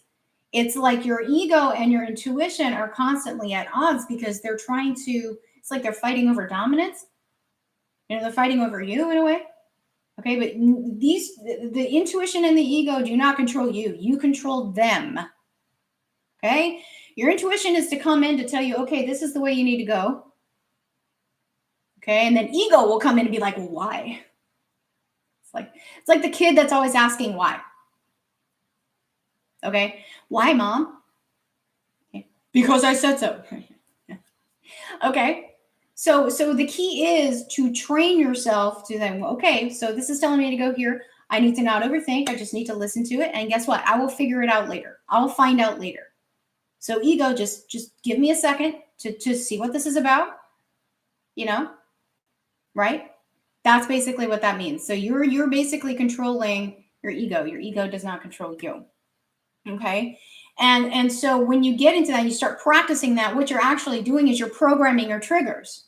[SPEAKER 1] it's like your ego and your intuition are constantly at odds because they're trying to, it's like they're fighting over dominance. You know, they're fighting over you in a way. Okay, but the intuition and the ego do not control you. You control them. Okay, your intuition is to come in to tell you, okay, this is the way you need to go. Okay, and then ego will come in and be like, well, why? It's like the kid that's always asking why. Okay, why, mom? Okay. Because I said so. Okay. So the key is to train yourself to then, okay, so this is telling me to go here. I need to not overthink. I just need to listen to it. And guess what? I will figure it out later. I'll find out later. So ego, just give me a second to see what this is about, you know, right? That's basically what that means. So you're basically controlling your ego. Your ego does not control you. Okay. And so when you get into that, you start practicing that, what you're actually doing is you're programming your triggers.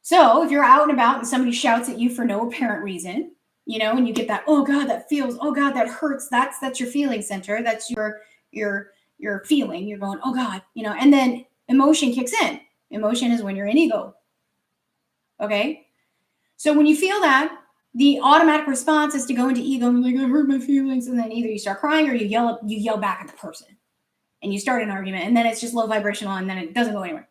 [SPEAKER 1] So if you're out and about and somebody shouts at you for no apparent reason, you know, and you get that, oh God, that feels, oh God, that hurts. That's your feeling center. That's your feeling. You're going, oh God, you know, and then emotion kicks in. Emotion is when you're in ego. Okay. So when you feel that, the automatic response is to go into ego and like, I hurt my feelings. And then either you start crying or you yell back at the person and you start an argument, and then it's just low vibrational and then it doesn't go anywhere.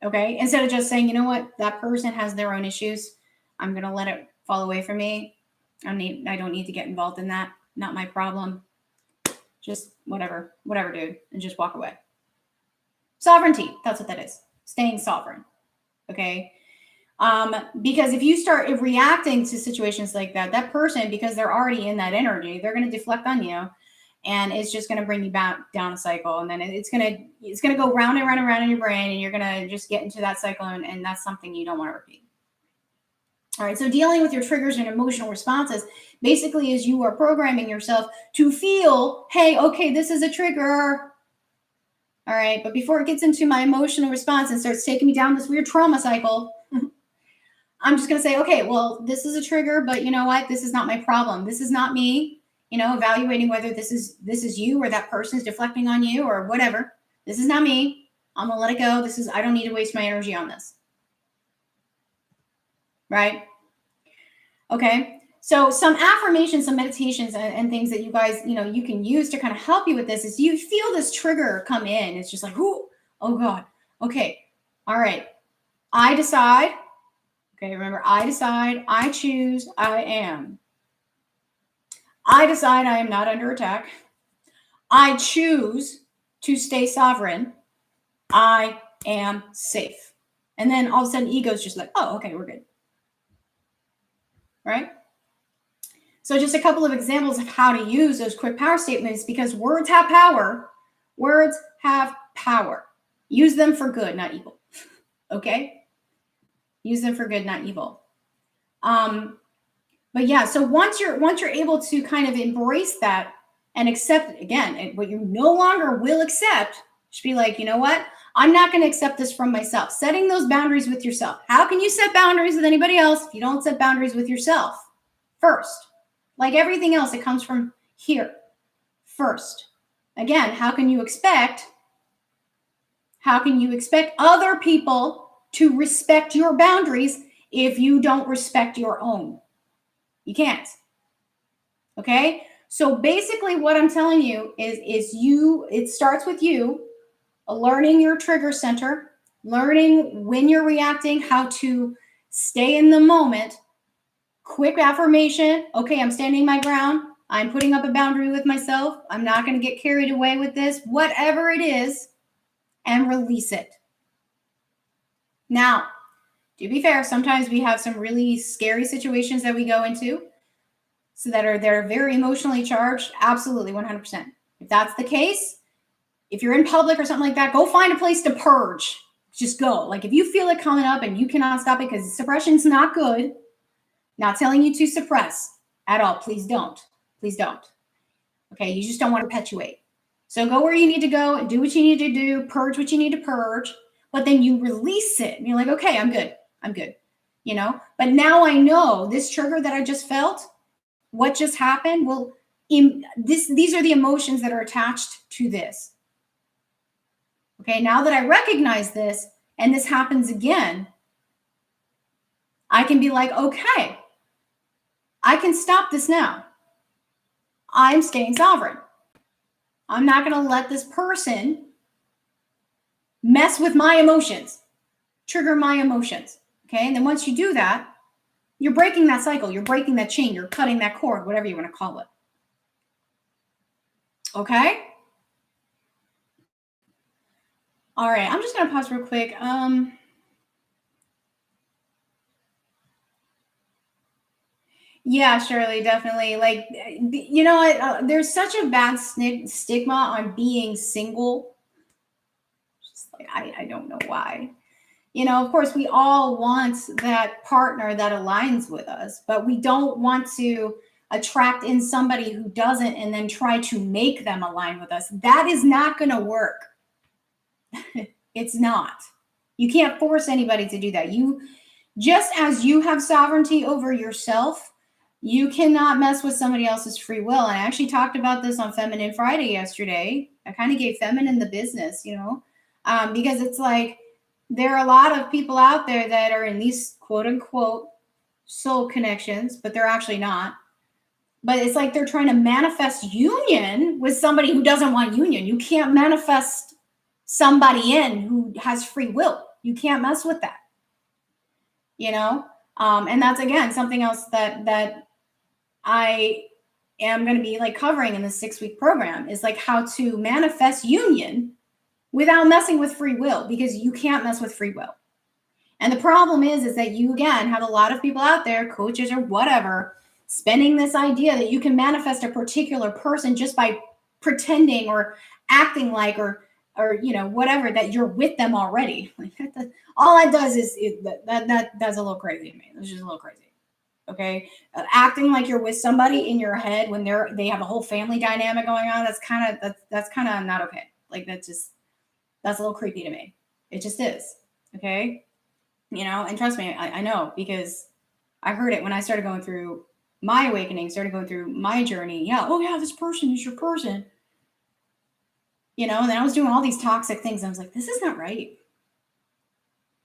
[SPEAKER 1] Okay. Instead of just saying, you know what, that person has their own issues. I'm going to let it fall away from me. I don't need to get involved in that. Not my problem. Just whatever, dude, and just walk away. Sovereignty. That's what that is. Staying sovereign. Okay. Because if you start reacting to situations like that, that person, because they're already in that energy, they're going to deflect on you, and it's just going to bring you back down a cycle. And then it's going to go round and round and round in your brain, and you're going to just get into that cycle. And that's something you don't want to repeat. All right. So dealing with your triggers and emotional responses basically is you are programming yourself to feel, hey, okay, this is a trigger. All right. But before it gets into my emotional response and starts taking me down this weird trauma cycle, I'm just going to say, okay, well, this is a trigger, but you know what? This is not my problem. This is not me, you know, evaluating whether this is you or that person is deflecting on you or whatever. This is not me. I'm going to let it go. I don't need to waste my energy on this. Right? Okay. So some affirmations, some meditations and things that you guys, you know, you can use to kind of help you with this is you feel this trigger come in. It's just like, oh God. Okay. All right. I decide. Okay, remember, I decide, I choose, I am. I decide I am not under attack. I choose to stay sovereign. I am safe. And then all of a sudden, ego's just like, oh, okay, we're good. Right? So just a couple of examples of how to use those quick power statements, because words have power. Words have power. Use them for good, not evil. Okay? Use them for good, not evil. But yeah, so once you're able to kind of embrace that and accept, again, what you no longer will accept, just be like, you know what? I'm not going to accept this from myself. Setting those boundaries with yourself. How can you set boundaries with anybody else if you don't set boundaries with yourself first? Like everything else, it comes from here first. Again, how can you expect other people to respect your boundaries if you don't respect your own? You can't. Okay? So basically what I'm telling you is it starts with you learning your trigger center, learning when you're reacting, how to stay in the moment, quick affirmation. Okay, I'm standing my ground. I'm putting up a boundary with myself. I'm not going to get carried away with this, whatever it is, and release it. Now, to be fair, sometimes we have some really scary situations that we go into, so they're very emotionally charged. Absolutely, 100%. If that's the case, if you're in public or something like that, go find a place to purge. Just go. Like, if you feel it coming up and you cannot stop it, because suppression's not good. Not telling you to suppress at all. Please don't. Please don't. Okay, you just don't want to perpetuate. So go where you need to go and do what you need to do, purge what you need to purge, but then you release it. And you're like, okay, I'm good. I'm good. You know, but now I know this trigger that I just felt, what just happened, well, these are the emotions that are attached to this. Okay, now that I recognize this and this happens again, I can be like, okay, I can stop this now. I'm staying sovereign. I'm not going to let this person mess with my emotions, trigger my emotions. Okay. And then once you do that, you're breaking that cycle. You're breaking that chain. You're cutting that cord, whatever you want to call it. Okay. All right. I'm just going to pause real quick. Yeah, Shirley, definitely. Like, you know what? There's such a bad stigma on being single. Just like, I don't know why. You know, of course, we all want that partner that aligns with us, but we don't want to attract in somebody who doesn't and then try to make them align with us. That is not going to work. It's not. You can't force anybody to do that. Just as you have sovereignty over yourself, you cannot mess with somebody else's free will. And I actually talked about this on Feminine Friday yesterday. I kind of gave feminine the business, you know, because it's like there are a lot of people out there that are in these quote unquote soul connections, but they're actually not. But it's like they're trying to manifest union with somebody who doesn't want union. You can't manifest somebody in who has free will. You can't mess with that, you know? And that's, again, something else that I am going to be like covering in the 6-week program is like how to manifest union without messing with free will, because you can't mess with free will. And the problem is that you, again, have a lot of people out there, coaches or whatever, spinning this idea that you can manifest a particular person just by pretending or acting like, or you know, whatever, that you're with them already. All that does is that's a little crazy to me. It's just a little crazy. Okay, acting like you're with somebody in your head when they have a whole family dynamic going on. That's kind of not okay. Like that's a little creepy to me. It just is. Okay, you know, and trust me, I know, because I heard it when I started going through my awakening, started going through my journey. Yeah, oh yeah, this person is your person. You know, and then I was doing all these toxic things. And I was like, this is not right.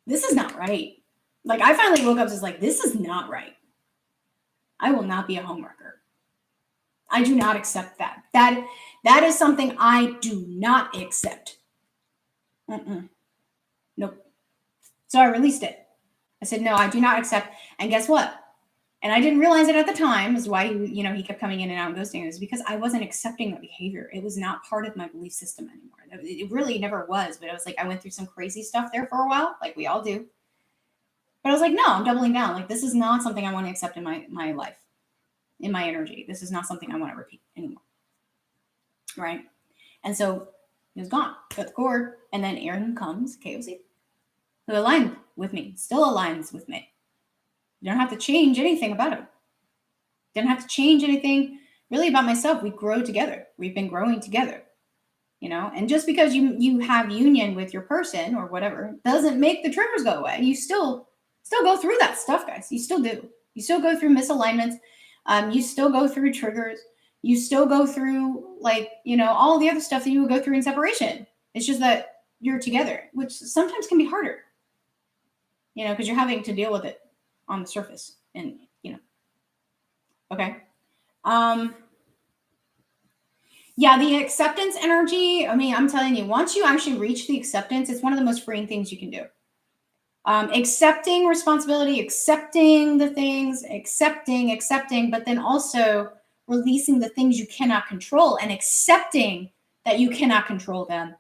[SPEAKER 1] This is not right. Like, I finally woke up just like, this is not right. I will not be a homewrecker. I do not accept that. That is something I do not accept. Nope. So I released it. I said, no, I do not accept. And guess what? And I didn't realize it at the time, is why he kept coming in and out and ghosting. It was because I wasn't accepting that behavior. It was not part of my belief system anymore. It really never was. But I was like, I went through some crazy stuff there for a while, like we all do. But I was like, no, I'm doubling down. Like, this is not something I want to accept in my life, in my energy. This is not something I want to repeat anymore. Right? And so he was gone. Cut the cord. And then Aaron comes, KOC, who aligned with me, still aligns with me. You don't have to change anything about him. Didn't have to change anything really about myself. We grow together. We've been growing together, you know. And just because you have union with your person or whatever doesn't make the triggers go away. You still go through that stuff, guys. You still do. You still go through misalignments. You still go through triggers. You still go through, like, you know, all the other stuff that you would go through in separation. It's just that you're together, which sometimes can be harder, you know, because you're having to deal with it on the surface, and you know. Okay. Yeah, the acceptance energy, I mean, I'm telling you, once you actually reach the acceptance, it's one of the most freeing things you can do. Accepting responsibility, accepting the things, accepting, but then also releasing the things you cannot control and accepting that you cannot control them.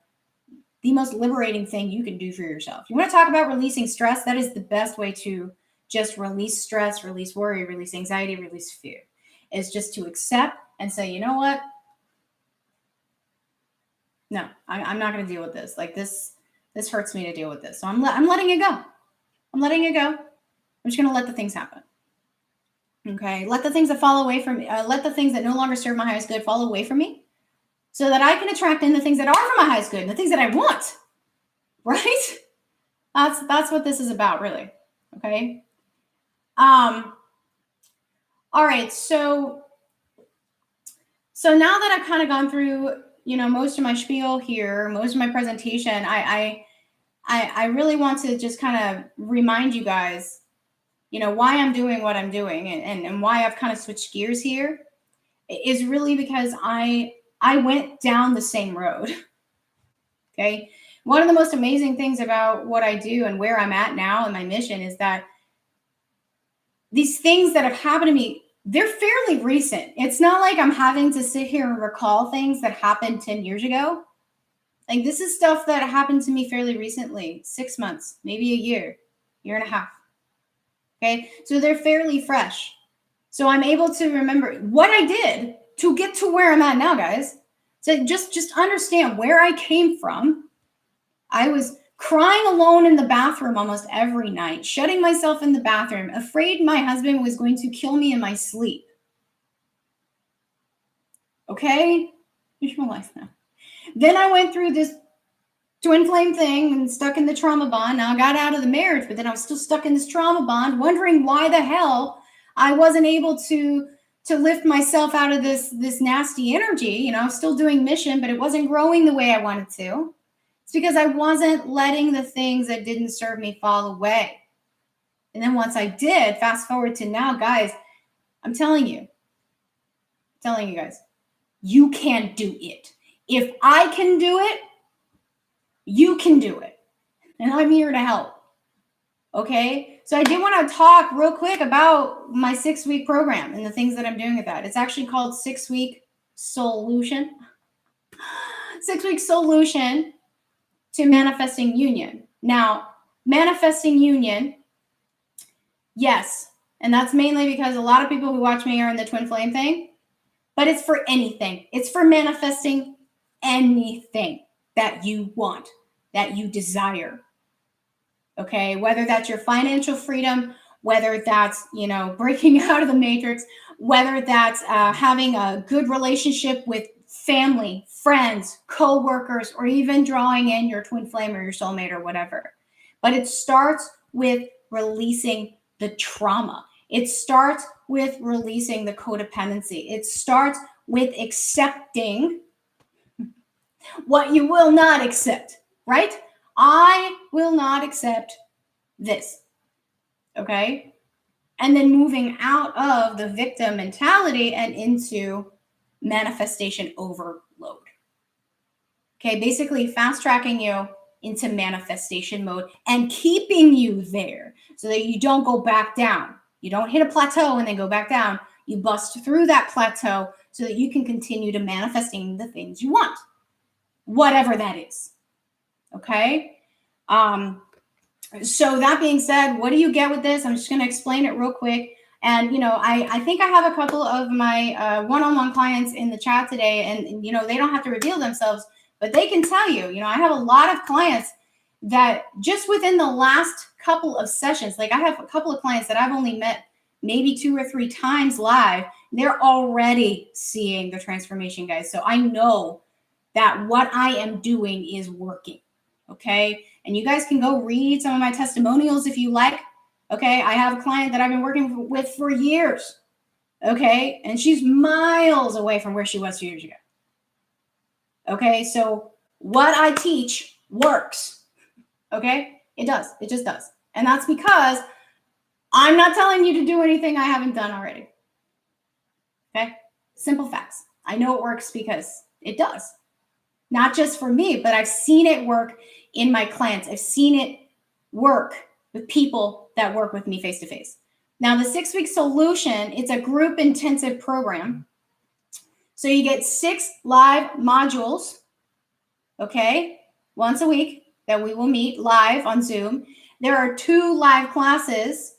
[SPEAKER 1] The most liberating thing you can do for yourself. You want to talk about releasing stress? That is the best way to just release stress, release worry, release anxiety, release fear, is just to accept and say, you know what? No, I'm not going to deal with this. Like this hurts me to deal with this. So I'm letting it go. I'm letting it go. I'm just going to let the things happen. Okay. Let the things that fall away from me, let the things that no longer serve my highest good fall away from me so that I can attract in the things that are for my highest good and the things that I want. Right? That's what this is about, really. Okay. All right. So now that I've kind of gone through, most of my spiel here, most of my presentation, I really want to just kind of remind you guys, why I'm doing what I'm doing and why I've kind of switched gears here is really because I went down the same road. Okay. One of the most amazing things about what I do and where I'm at now in my mission is that these things that have happened to me, they're fairly recent. It's not like I'm having to sit here and recall things that happened 10 years ago. Like this is stuff that happened to me fairly recently, 6 months, maybe a year and a half. Okay. So they're fairly fresh. So I'm able to remember what I did to get to where I'm at now, guys. So just understand where I came from. I was crying alone in the bathroom almost every night, shutting myself in the bathroom, afraid my husband was going to kill me in my sleep. Okay? Visualize that. Then I went through this twin flame thing and stuck in the trauma bond. Now I got out of the marriage, but then I was still stuck in this trauma bond, wondering why the hell I wasn't able to lift myself out of this nasty energy. I was still doing mission, but it wasn't growing the way I wanted to. It's because I wasn't letting the things that didn't serve me fall away. And then once I did, fast forward to now, guys, I'm telling you guys, you can do it. If I can do it, you can do it. And I'm here to help. Okay. So I did want to talk real quick about my 6-week program and the things that I'm doing with that. It's actually called 6-week SOUL-ution. 6-week SOUL-ution to manifesting union. Now, manifesting union, yes. And that's mainly because a lot of people who watch me are in the twin flame thing, but it's for anything. It's for manifesting anything that you want, that you desire. Okay. Whether that's your financial freedom, whether that's, breaking out of the matrix, whether that's having a good relationship with family, friends, co-workers, or even drawing in your twin flame or your soulmate or whatever. But it starts with releasing the trauma. It starts with releasing the codependency. It starts with accepting what you will not accept, right? I will not accept this. Okay? And then moving out of the victim mentality and into manifestation overload. Okay, basically fast tracking you into manifestation mode and keeping you there so that you don't go back down. You don't hit a plateau and then go back down. You bust through that plateau so that you can continue to manifesting the things you want, whatever that is. Okay. So that being said, what do you get with this? I'm just going to explain it real quick. And, I think I have a couple of my one-on-one clients in the chat today, and, they don't have to reveal themselves, but they can tell you, I have a lot of clients that just within the last couple of sessions, like I have a couple of clients that I've only met maybe 2 or 3 times live. They're already seeing the transformation, guys. So I know that what I am doing is working. Okay. And you guys can go read some of my testimonials if you like. Okay. I have a client that I've been working with for years. Okay. And she's miles away from where she was 2 years ago. Okay. So what I teach works. Okay. It does. It just does. And that's because I'm not telling you to do anything I haven't done already. Okay. Simple facts. I know it works because it does. Not just for me, but I've seen it work in my clients. I've seen it work with people that work with me face to face. Now, the 6-week SOUL-ution, it's a group intensive program. So you get 6 live modules, okay, once a week that we will meet live on Zoom. There are 2 live classes,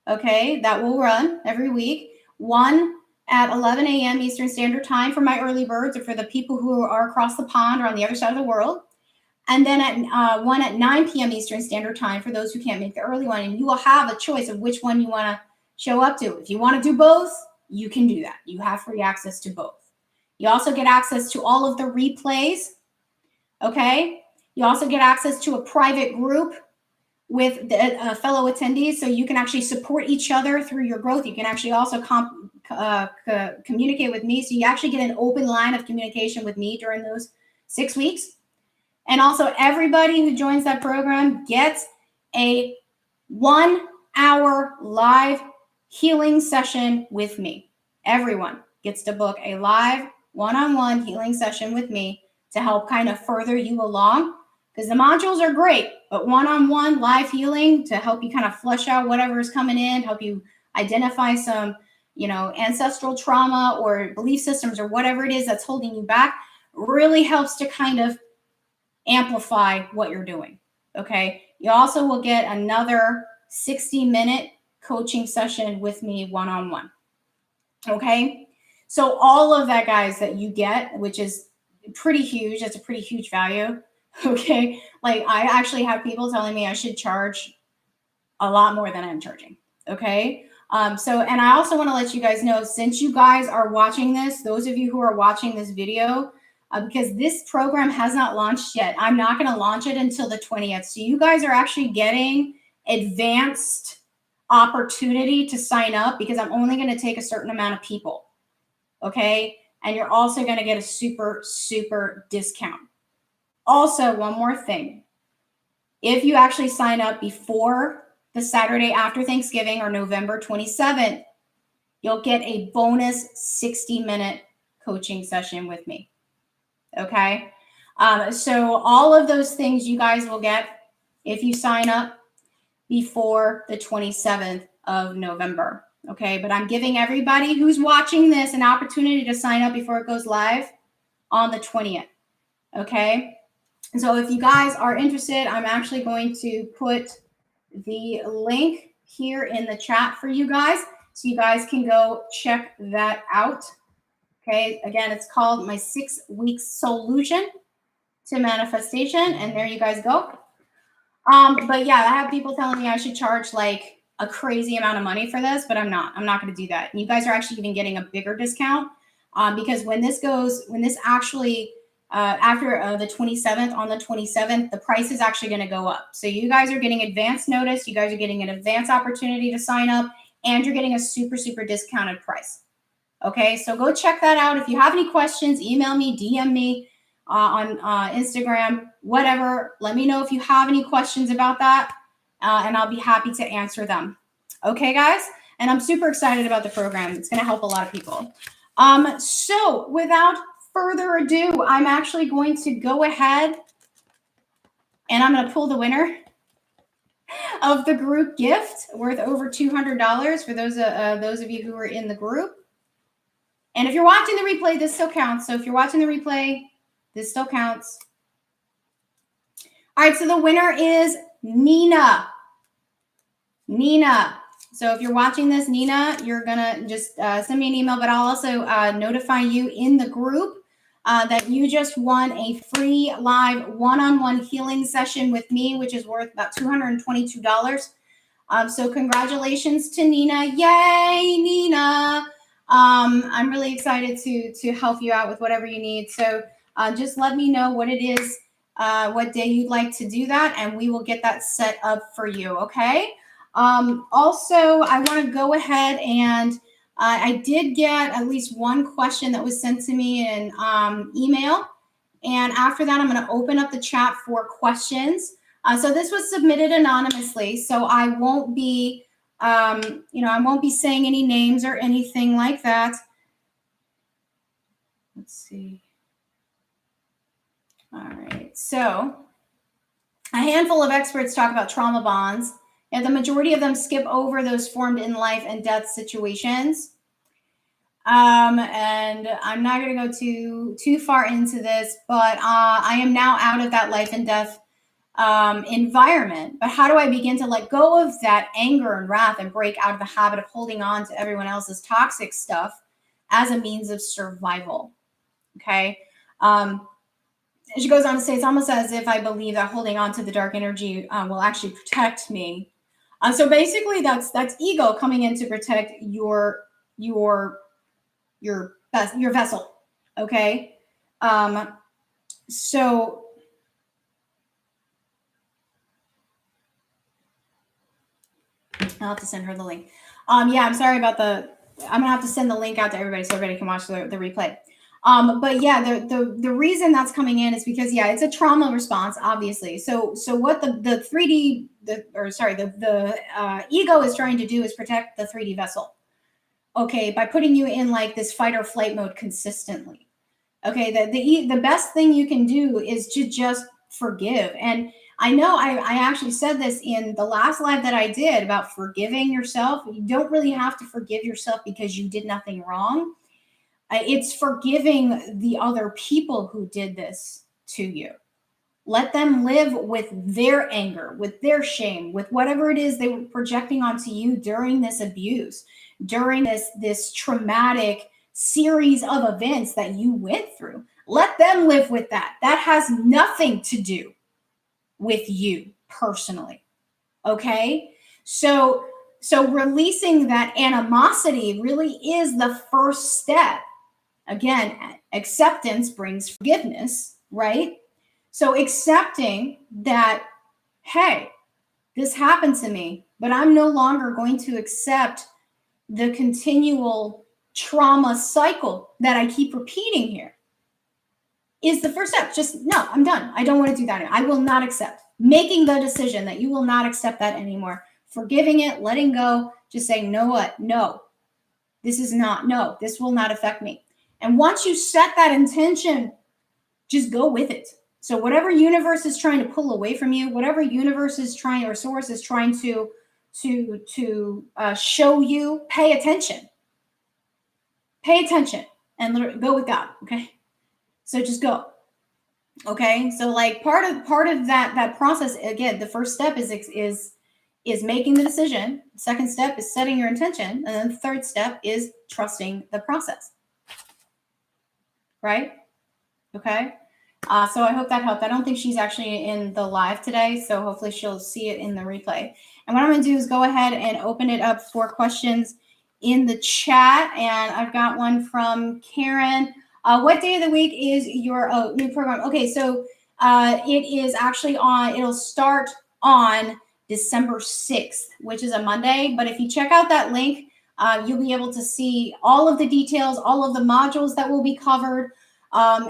[SPEAKER 1] okay, that will run every week. One at 11 a.m. Eastern Standard Time for my early birds, or for the people who are across the pond or on the other side of the world. And then at one at 9 p.m. Eastern Standard Time for those who can't make the early one. And you will have a choice of which one you want to show up to. If you want to do both, you can do that. You have free access to both. You also get access to all of the replays, okay? You also get access to a private group with the fellow attendees, so you can actually support each other through your growth. You can actually also communicate with me, so you actually get an open line of communication with me during those 6 weeks. And also, everybody who joins that program gets a 1-hour live healing session with me. Everyone gets to book a live one-on-one healing session with me to help kind of further you along, because the modules are great, but one-on-one live healing to help you kind of flush out whatever is coming in, help you identify some, ancestral trauma or belief systems or whatever it is that's holding you back, really helps to kind of amplify what you're doing, okay? You also will get another 60-minute coaching session with me one-on-one, okay? So all of that, guys, that you get, which is pretty huge, that's a pretty huge value, okay? Like, I actually have people telling me I should charge a lot more than I'm charging, okay? And I also want to let you guys know, since you guys are watching this, those of you who are watching this video, because this program has not launched yet, I'm not going to launch it until the 20th. So you guys are actually getting advanced opportunity to sign up, because I'm only going to take a certain amount of people, okay? And you're also going to get a super, super discount. Also, one more thing. If you actually sign up before the Saturday after Thanksgiving or November 27th, you'll get a bonus 60-minute coaching session with me. Okay? So all of those things you guys will get if you sign up before the 27th of November. Okay? But I'm giving everybody who's watching this an opportunity to sign up before it goes live on the 20th. Okay? So if you guys are interested, I'm actually going to put the link here in the chat for you guys, so you guys can go check that out. Okay, again, it's called my 6-week SOUL-ution to manifestation, and there you guys go. But yeah, I have people telling me I should charge like a crazy amount of money for this, but I'm not going to do that. And you guys are actually even getting a bigger discount, because when this actually after the 27th, on the 27th, the price is actually going to go up. So you guys are getting advance notice. You guys are getting an advance opportunity to sign up, and you're getting a super, super discounted price. Okay, so go check that out. If you have any questions, email me, DM me on Instagram, whatever. Let me know if you have any questions about that, and I'll be happy to answer them. Okay, guys? And I'm super excited about the program. It's going to help a lot of people. So without further ado, I'm actually going to go ahead and I'm going to pull the winner of the group gift worth over $200 for those of you who are in the group. And if you're watching the replay, this still counts. So if you're watching the replay, this still counts. All right, so the winner is Nina. Nina. So if you're watching this, Nina, you're going to just send me an email, but I'll also notify you in the group that you just won a free live one-on-one healing session with me, which is worth about $222. So congratulations to Nina. Yay, Nina. I'm really excited to help you out with whatever you need. So just let me know what it is, what day you'd like to do that, and we will get that set up for you, okay? Also, I want to go ahead and I did get at least one question that was sent to me in email. And after that, I'm going to open up the chat for questions. So this was submitted anonymously, so I won't be, I won't be saying any names or anything like that. Let's see. All right. So A handful of experts talk about trauma bonds, and the majority of them skip over those formed in life and death situations. And I'm not going to go too far into this, but I am now out of that life and death environment. But how do I begin to let go of that anger and wrath and break out of the habit of holding on to everyone else's toxic stuff as a means of survival? Okay. She goes on to say, it's almost as if I believe that holding on to the dark energy will actually protect me. So basically, that's ego coming in to protect your vessel. Okay. So I'll have to send her the link. Yeah, I'm sorry about I'm gonna have to send the link out to everybody so everybody can watch the replay. But yeah, the reason that's coming in is because it's a trauma response, obviously. So what the 3D the ego is trying to do is protect the 3D vessel. Okay, by putting you in like this fight or flight mode consistently. Okay, the best thing you can do is to just forgive. And I know I actually said this in the last live that I did about forgiving yourself. You don't really have to forgive yourself because you did nothing wrong. It's forgiving the other people who did this to you. Let them live with their anger, with their shame, with whatever it is they were projecting onto you during this abuse, during this traumatic series of events that you went through. Let them live with that. That has nothing to do with you personally. Okay? So releasing that animosity really is the first step. Again, acceptance brings forgiveness, right? So accepting that, hey, this happened to me, but I'm no longer going to accept the continual trauma cycle that I keep repeating here is the first step. Just, no, I'm done. I don't want to do that anymore. I will not accept. Making the decision that you will not accept that anymore. Forgiving it, letting go, just saying, know what? No, this will not affect me. And once you set that intention, just go with it. So whatever universe is trying to pull away from you, whatever universe is trying or source is trying to show you, pay attention. Pay attention and go with God. Okay. So just go. Okay. So like part of that process, again, the first step is making the decision. The second step is setting your intention. And then the third step is trusting the process. Right? Okay. So I hope that helped. I don't think she's actually in the live today, so hopefully she'll see it in the replay. And what I'm going to do is go ahead and open it up for questions in the chat. And I've got one from Karen. What day of the week is your new program? Okay, so it is actually it'll start on December 6th, which is a Monday. But if you check out that link, you'll be able to see all of the details, all of the modules that will be covered,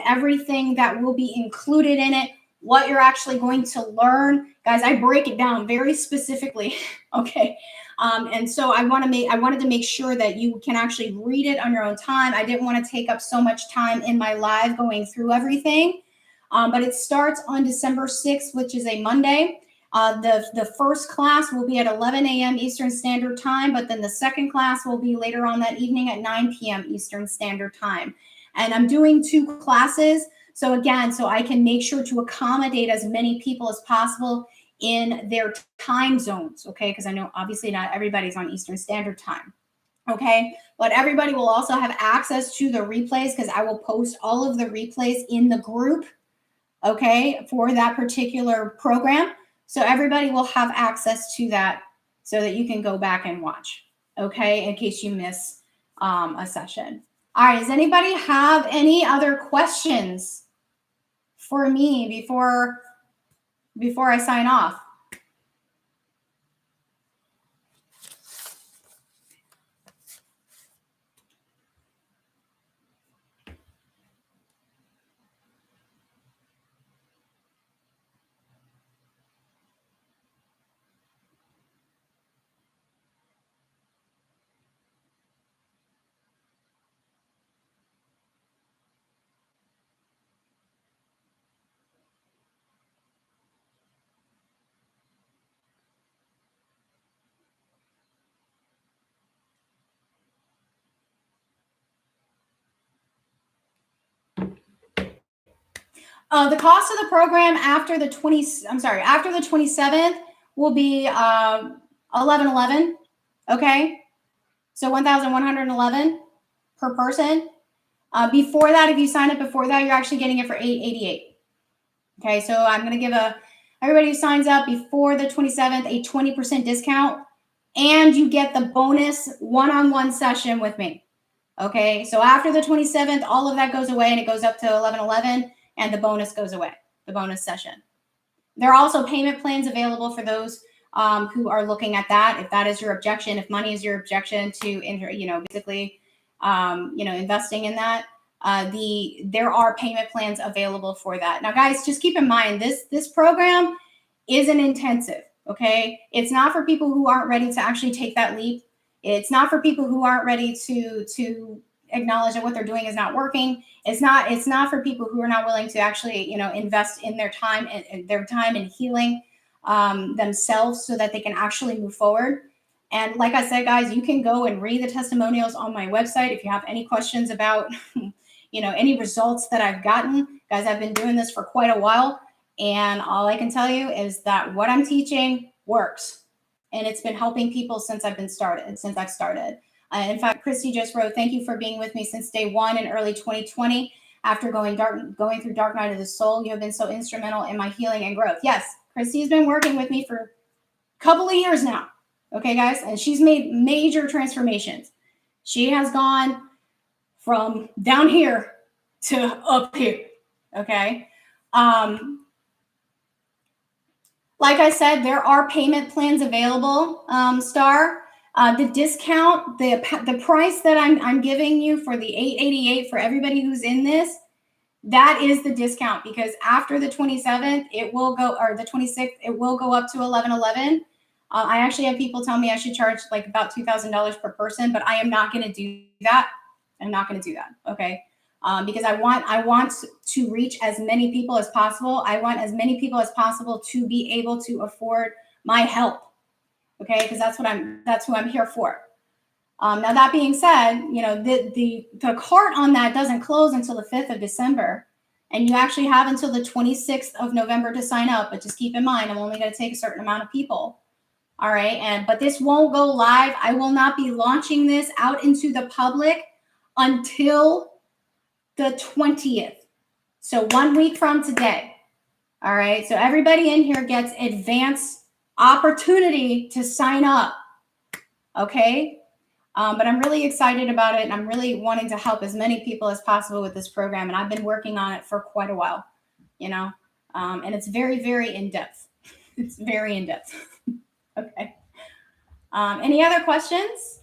[SPEAKER 1] everything that will be included in it, what you're actually going to learn. Guys, I break it down very specifically. Okay. And so I wanted to make sure that you can actually read it on your own time. I didn't want to take up so much time in my live going through everything. But it starts on December 6th, which is a Monday. The first class will be at 11 a.m. Eastern Standard Time, but then the second class will be later on that evening at 9 p.m. Eastern Standard Time. And I'm doing 2 classes. So again, so I can make sure to accommodate as many people as possible in their time zones. Okay. Because I know obviously not everybody's on Eastern Standard Time. Okay. But everybody will also have access to the replays because I will post all of the replays in the group. Okay. For that particular program. So everybody will have access to that so that you can go back and watch. Okay. In case you miss a session. All right, does anybody have any other questions for me before I sign off? The cost of the program after the 27th will be 1111. Okay, so 1,111 per person. Before that, if you sign up before that, you're actually getting it for $888. Okay, so I'm going to give everybody who signs up before the 27th a 20% discount, and you get the bonus one-on-one session with me. Okay, so after the 27th, all of that goes away and it goes up to 1111, and the bonus goes away, the bonus session. There are also payment plans available for those who are looking at that. If that is your objection, if money is your objection to, basically, investing in that, there are payment plans available for that. Now, guys, just keep in mind this program is an intensive. Okay, it's not for people who aren't ready to actually take that leap. It's not for people who aren't ready to acknowledge that what they're doing is not working. It's not for people who are not willing to actually, invest in their time and healing themselves so that they can actually move forward. And like I said, guys, you can go and read the testimonials on my website if you have any questions about, any results that I've gotten. Guys, I've been doing this for quite a while, and all I can tell you is that what I'm teaching works. And it's been helping people since I've started. In fact, Christy just wrote, "Thank you for being with me since day one in early 2020. After going through dark night of the soul, you have been so instrumental in my healing and growth." Yes, Christy's been working with me for a couple of years now. Okay, guys, and she's made major transformations. She has gone from down here to up here. Okay. Like I said, there are payment plans available, Star. The discount, the price that I'm giving you for the $888 for everybody who's in this, that is the discount, because after the 27th, it will go, or the 26th, it will go up to 1111. I actually have people tell me I should charge like about $2,000 per person, but I am not going to do that. I'm not going to do that. Okay. Because I want to reach as many people as possible. I want as many people as possible to be able to afford my help. Okay, because that's who I'm here for. Now that being said, the cart on that doesn't close until the 5th of December, and you actually have until the 26th of November to sign up. But just keep in mind, I'm only going to take a certain amount of people. All right, but this won't go live. I will not be launching this out into the public until the 20th. So 1 week from today. All right. So everybody in here gets advance opportunity to sign up. Okay. But I'm really excited about it. And I'm really wanting to help as many people as possible with this program. And I've been working on it for quite a while, and it's very, very in-depth. It's very in-depth. Okay. Any other questions?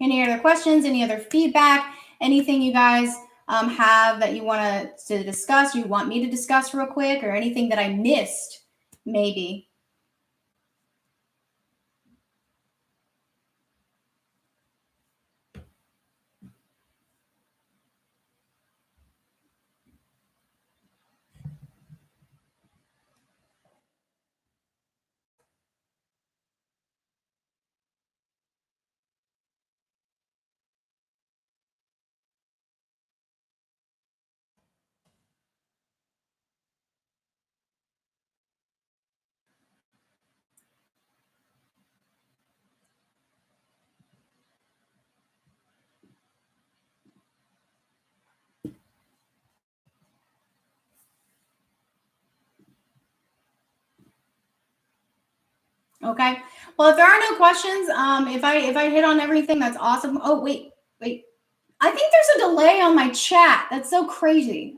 [SPEAKER 1] Any other questions? Any other feedback? Anything you guys have that you want to discuss, or you want me to discuss real quick, or anything that I missed, maybe? Okay. Well, if there are no questions, if I hit on everything, that's awesome. Oh, wait. I think there's a delay on my chat. That's so crazy.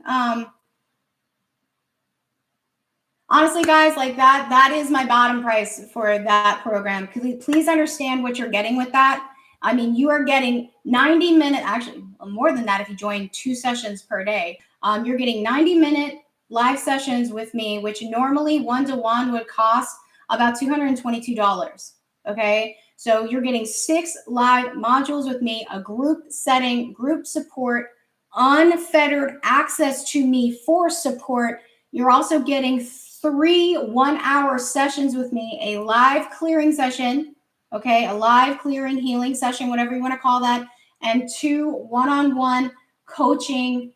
[SPEAKER 1] Honestly, guys, like that is my bottom price for that program. Please understand what you're getting with that. I mean, you are getting 90-minute, actually more than that if you join 2 sessions per day. You're getting 90-minute live sessions with me, which normally one-to-one would cost about $222. Okay. So you're getting 6 live modules with me, a group setting, group support, unfettered access to me for support. You're also getting 3 1-hour sessions with me, a live clearing session, okay, a live clearing healing session, whatever you want to call that, and 2 one-on-one coaching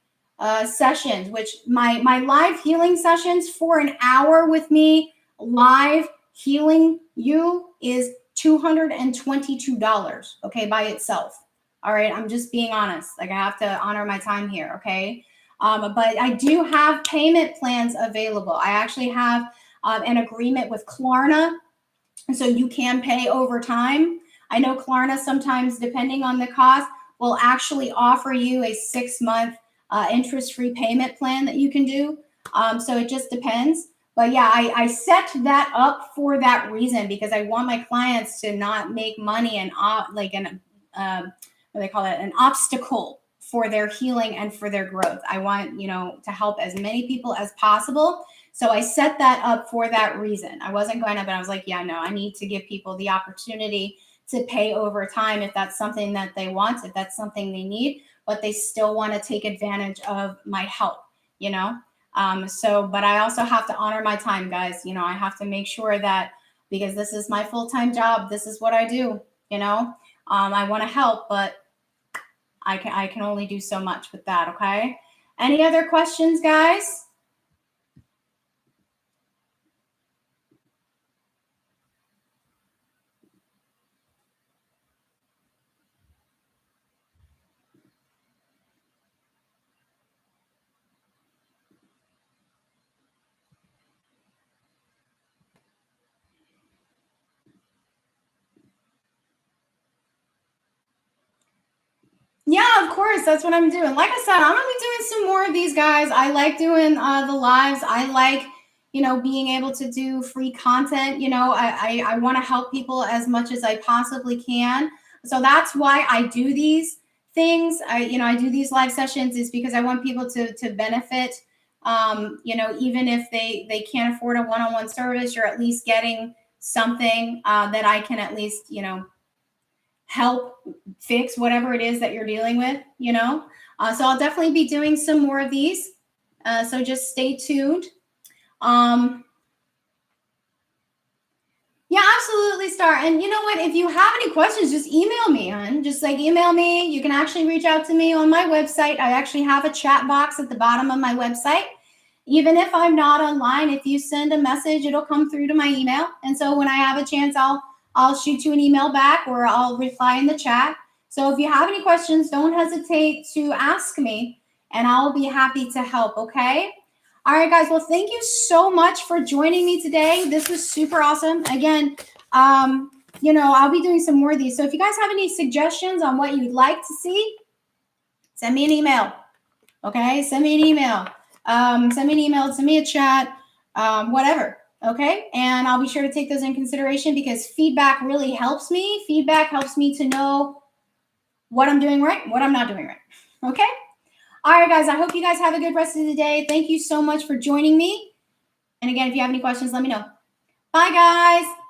[SPEAKER 1] sessions, which my live healing sessions for an hour with me, live healing you, is $222, okay, by itself. All right, I'm just being honest. Like, I have to honor my time here, okay? But I do have payment plans available. I actually have an agreement with Klarna, so you can pay over time. I know Klarna sometimes, depending on the cost, will actually offer you a 6-month interest-free payment plan that you can do. So it just depends. But yeah, I set that up for that reason, because I want my clients to not make money and what they call it, an obstacle for their healing and for their growth. I want, to help as many people as possible. So I set that up for that reason. I wasn't going to, but I was like, yeah, no, I need to give people the opportunity to pay over time if that's something that they want, if that's something they need, but they still want to take advantage of my help, but I also have to honor my time, guys. I have to make sure that, because this is my full-time job, this is what I do, I want to help, but I can only do so much with that. Okay. Any other questions, guys? Yeah, of course. That's what I'm doing. Like I said, I'm going to be doing some more of these, guys. I like doing the lives. I like, being able to do free content. I want to help people as much as I possibly can. So that's why I do these things. I do these live sessions, is because I want people to benefit. Even if they can't afford a one-on-one service, you're at least getting something that I can at least, help fix whatever it is that you're dealing with, So I'll definitely be doing some more of these. So just stay tuned. Yeah, absolutely, Star. And you know what? If you have any questions, just email me, hon. Just email me. You can actually reach out to me on my website. I actually have a chat box at the bottom of my website. Even if I'm not online, if you send a message, it'll come through to my email. And so when I have a chance, I'll shoot you an email back, or I'll reply in the chat. So if you have any questions, don't hesitate to ask me, and I'll be happy to help, okay? All right, guys. Well, thank you so much for joining me today. This was super awesome. Again, I'll be doing some more of these. So if you guys have any suggestions on what you'd like to see, send me an email, okay? Send me an email. Send me an email, send me a chat, whatever. Okay. And I'll be sure to take those in consideration, because feedback really helps me. Feedback helps me to know what I'm doing right, what I'm not doing right. Okay. All right, guys. I hope you guys have a good rest of the day. Thank you so much for joining me. And again, if you have any questions, let me know. Bye, guys.